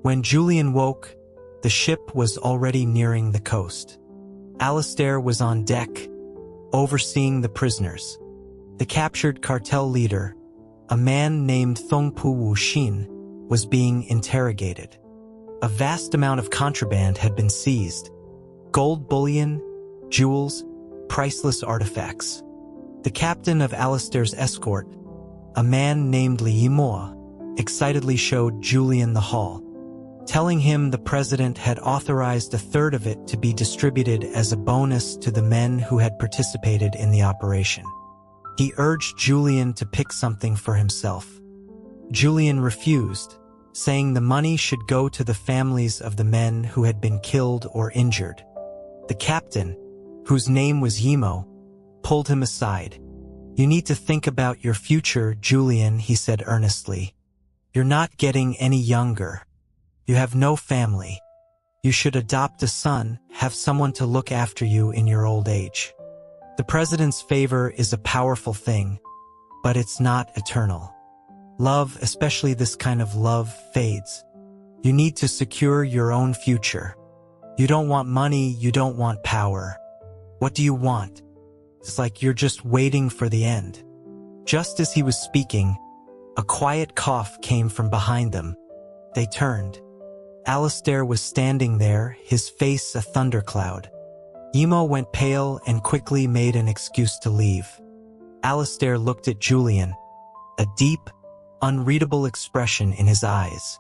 When Julian woke, the ship was already nearing the coast. Alistair was on deck, overseeing the prisoners. The captured cartel leader, a man named Thongpu Wuxin, was being interrogated. A vast amount of contraband had been seized: gold bullion, jewels, priceless artifacts. The captain of Alistair's escort, a man named Li Yimoa, excitedly showed Julian the haul, telling him the president had authorized a third of it to be distributed as a bonus to the men who had participated in the operation. He urged Julian to pick something for himself. Julian refused, saying the money should go to the families of the men who had been killed or injured. The captain, whose name was Yimo, pulled him aside. "You need to think about your future, Julian," he said earnestly. "You're not getting any younger. You have no family. You should adopt a son, have someone to look after you in your old age. The president's favor is a powerful thing, but it's not eternal. Love, especially this kind of love, fades. You need to secure your own future. You don't want money, you don't want power. What do you want? It's like you're just waiting for the end." Just as he was speaking, a quiet cough came from behind them. They turned. Alistair was standing there, his face a thundercloud. Yimo went pale and quickly made an excuse to leave. Alistair looked at Julian, a deep, unreadable expression in his eyes.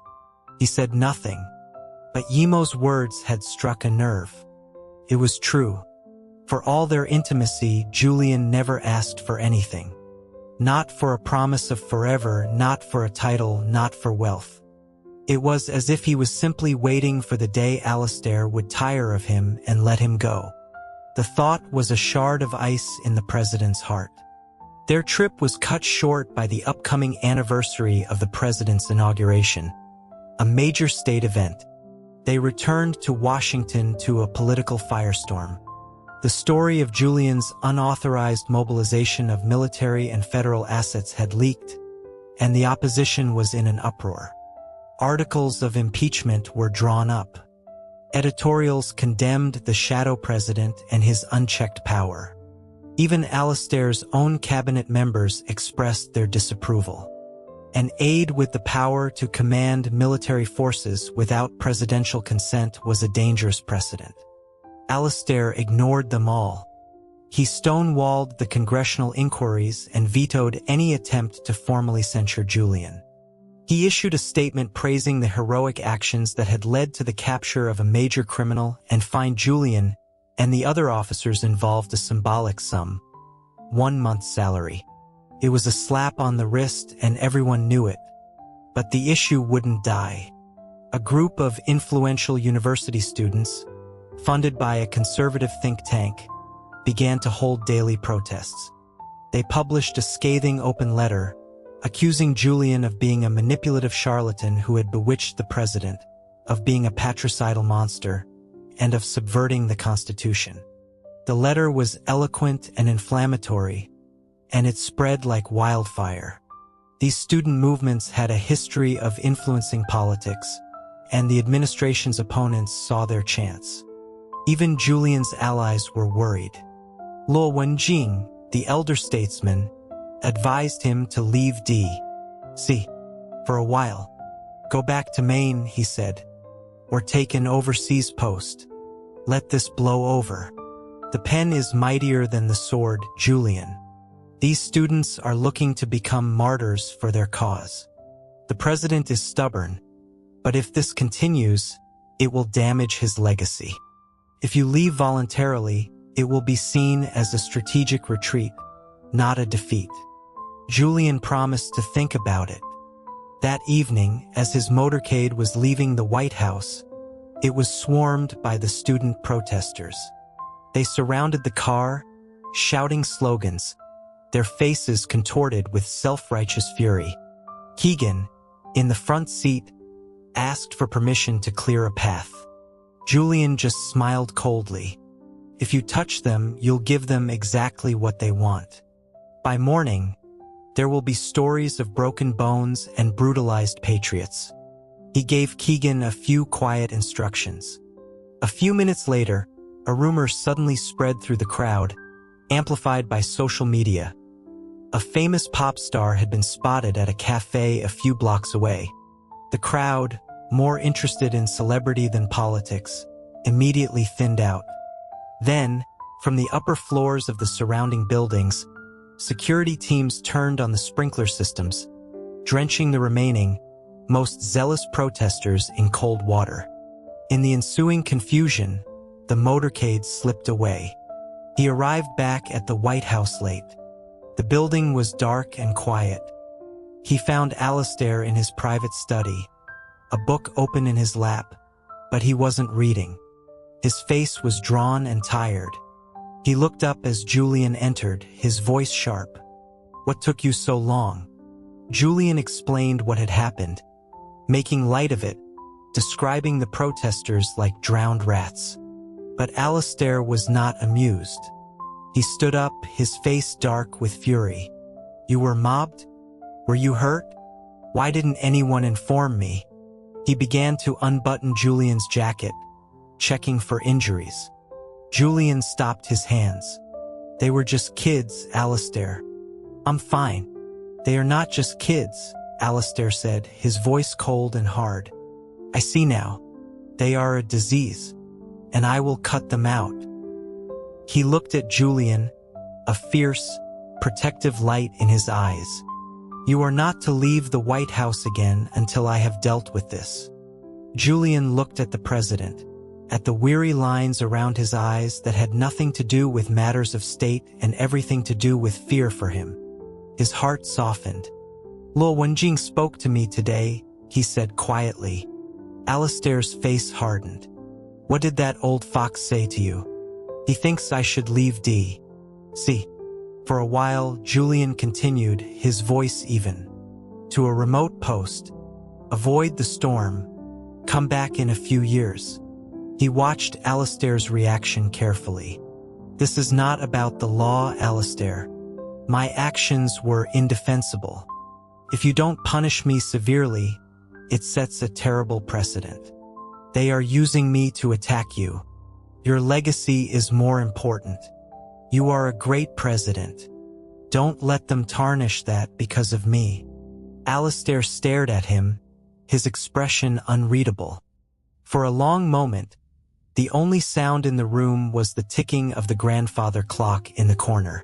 He said nothing, but Yimo's words had struck a nerve. It was true. For all their intimacy, Julian never asked for anything. Not for a promise of forever, not for a title, not for wealth. It was as if he was simply waiting for the day Alistair would tire of him and let him go. The thought was a shard of ice in the president's heart. Their trip was cut short by the upcoming anniversary of the president's inauguration, a major state event. They returned to Washington to a political firestorm. The story of Julian's unauthorized mobilization of military and federal assets had leaked, and the opposition was in an uproar. Articles of impeachment were drawn up. Editorials condemned the shadow president and his unchecked power. Even Alastair's own cabinet members expressed their disapproval. An aide with the power to command military forces without presidential consent was a dangerous precedent. Alastair ignored them all. He stonewalled the congressional inquiries and vetoed any attempt to formally censure Julian. He issued a statement praising the heroic actions that had led to the capture of a major criminal and fined Julian and the other officers involved a symbolic sum, 1 month's salary. It was a slap on the wrist and everyone knew it. But the issue wouldn't die. A group of influential university students, funded by a conservative think tank, began to hold daily protests. They published a scathing open letter, accusing Julian of being a manipulative charlatan who had bewitched the president, of being a patricidal monster, and of subverting the Constitution. The letter was eloquent and inflammatory, and it spread like wildfire. These student movements had a history of influencing politics, and the administration's opponents saw their chance. Even Julian's allies were worried. Luo Wenjing, the elder statesman, advised him to leave D.C. for a while. Go back to Maine, he said, or take an overseas post. Let this blow over. The pen is mightier than the sword, Julian. These students are looking to become martyrs for their cause. The president is stubborn, but if this continues, it will damage his legacy. If you leave voluntarily, it will be seen as a strategic retreat, not a defeat. Julian promised to think about it. That evening, as his motorcade was leaving the White House, it was swarmed by the student protesters. They surrounded the car, shouting slogans, their faces contorted with self-righteous fury. Keegan, in the front seat, asked for permission to clear a path. Julian just smiled coldly. If you touch them, you'll give them exactly what they want. By morning, there will be stories of broken bones and brutalized patriots. He gave Keegan a few quiet instructions. A few minutes later, a rumor suddenly spread through the crowd, amplified by social media. A famous pop star had been spotted at a cafe a few blocks away. The crowd, more interested in celebrity than politics, immediately thinned out. Then, from the upper floors of the surrounding buildings, security teams turned on the sprinkler systems, drenching the remaining, most zealous protesters in cold water. In the ensuing confusion, the motorcade slipped away. He arrived back at the White House late. The building was dark and quiet. He found Alastair in his private study, a book open in his lap, but he wasn't reading. His face was drawn and tired. He looked up as Julian entered, his voice sharp. "What took you so long?" Julian explained what had happened, making light of it, describing the protesters like drowned rats. But Alastair was not amused. He stood up, his face dark with fury. "You were mobbed? Were you hurt? Why didn't anyone inform me?" He began to unbutton Julian's jacket, checking for injuries. Julian stopped his hands. "They were just kids, Alastair." "I'm fine." "They are not just kids," Alastair said, his voice cold and hard. "I see now. They are a disease, and I will cut them out." He looked at Julian, a fierce, protective light in his eyes. "You are not to leave the White House again until I have dealt with this." Julian looked at the president, at the weary lines around his eyes that had nothing to do with matters of state and everything to do with fear for him. His heart softened. "Luo Wenjing spoke to me today," he said quietly. Alastair's face hardened. "What did that old fox say to you?" "He thinks I should leave D.C. For a while, Julian continued, his voice even. "To a remote post. Avoid the storm. Come back in a few years." He watched Alastair's reaction carefully. "This is not about the law, Alastair. My actions were indefensible. If you don't punish me severely, It sets a terrible precedent. They are using me to attack you. Your legacy is more important. You are a great president. Don't let them tarnish that because of me." Alistair stared at him, his expression unreadable. For a long moment, the only sound in the room was the ticking of the grandfather clock in the corner.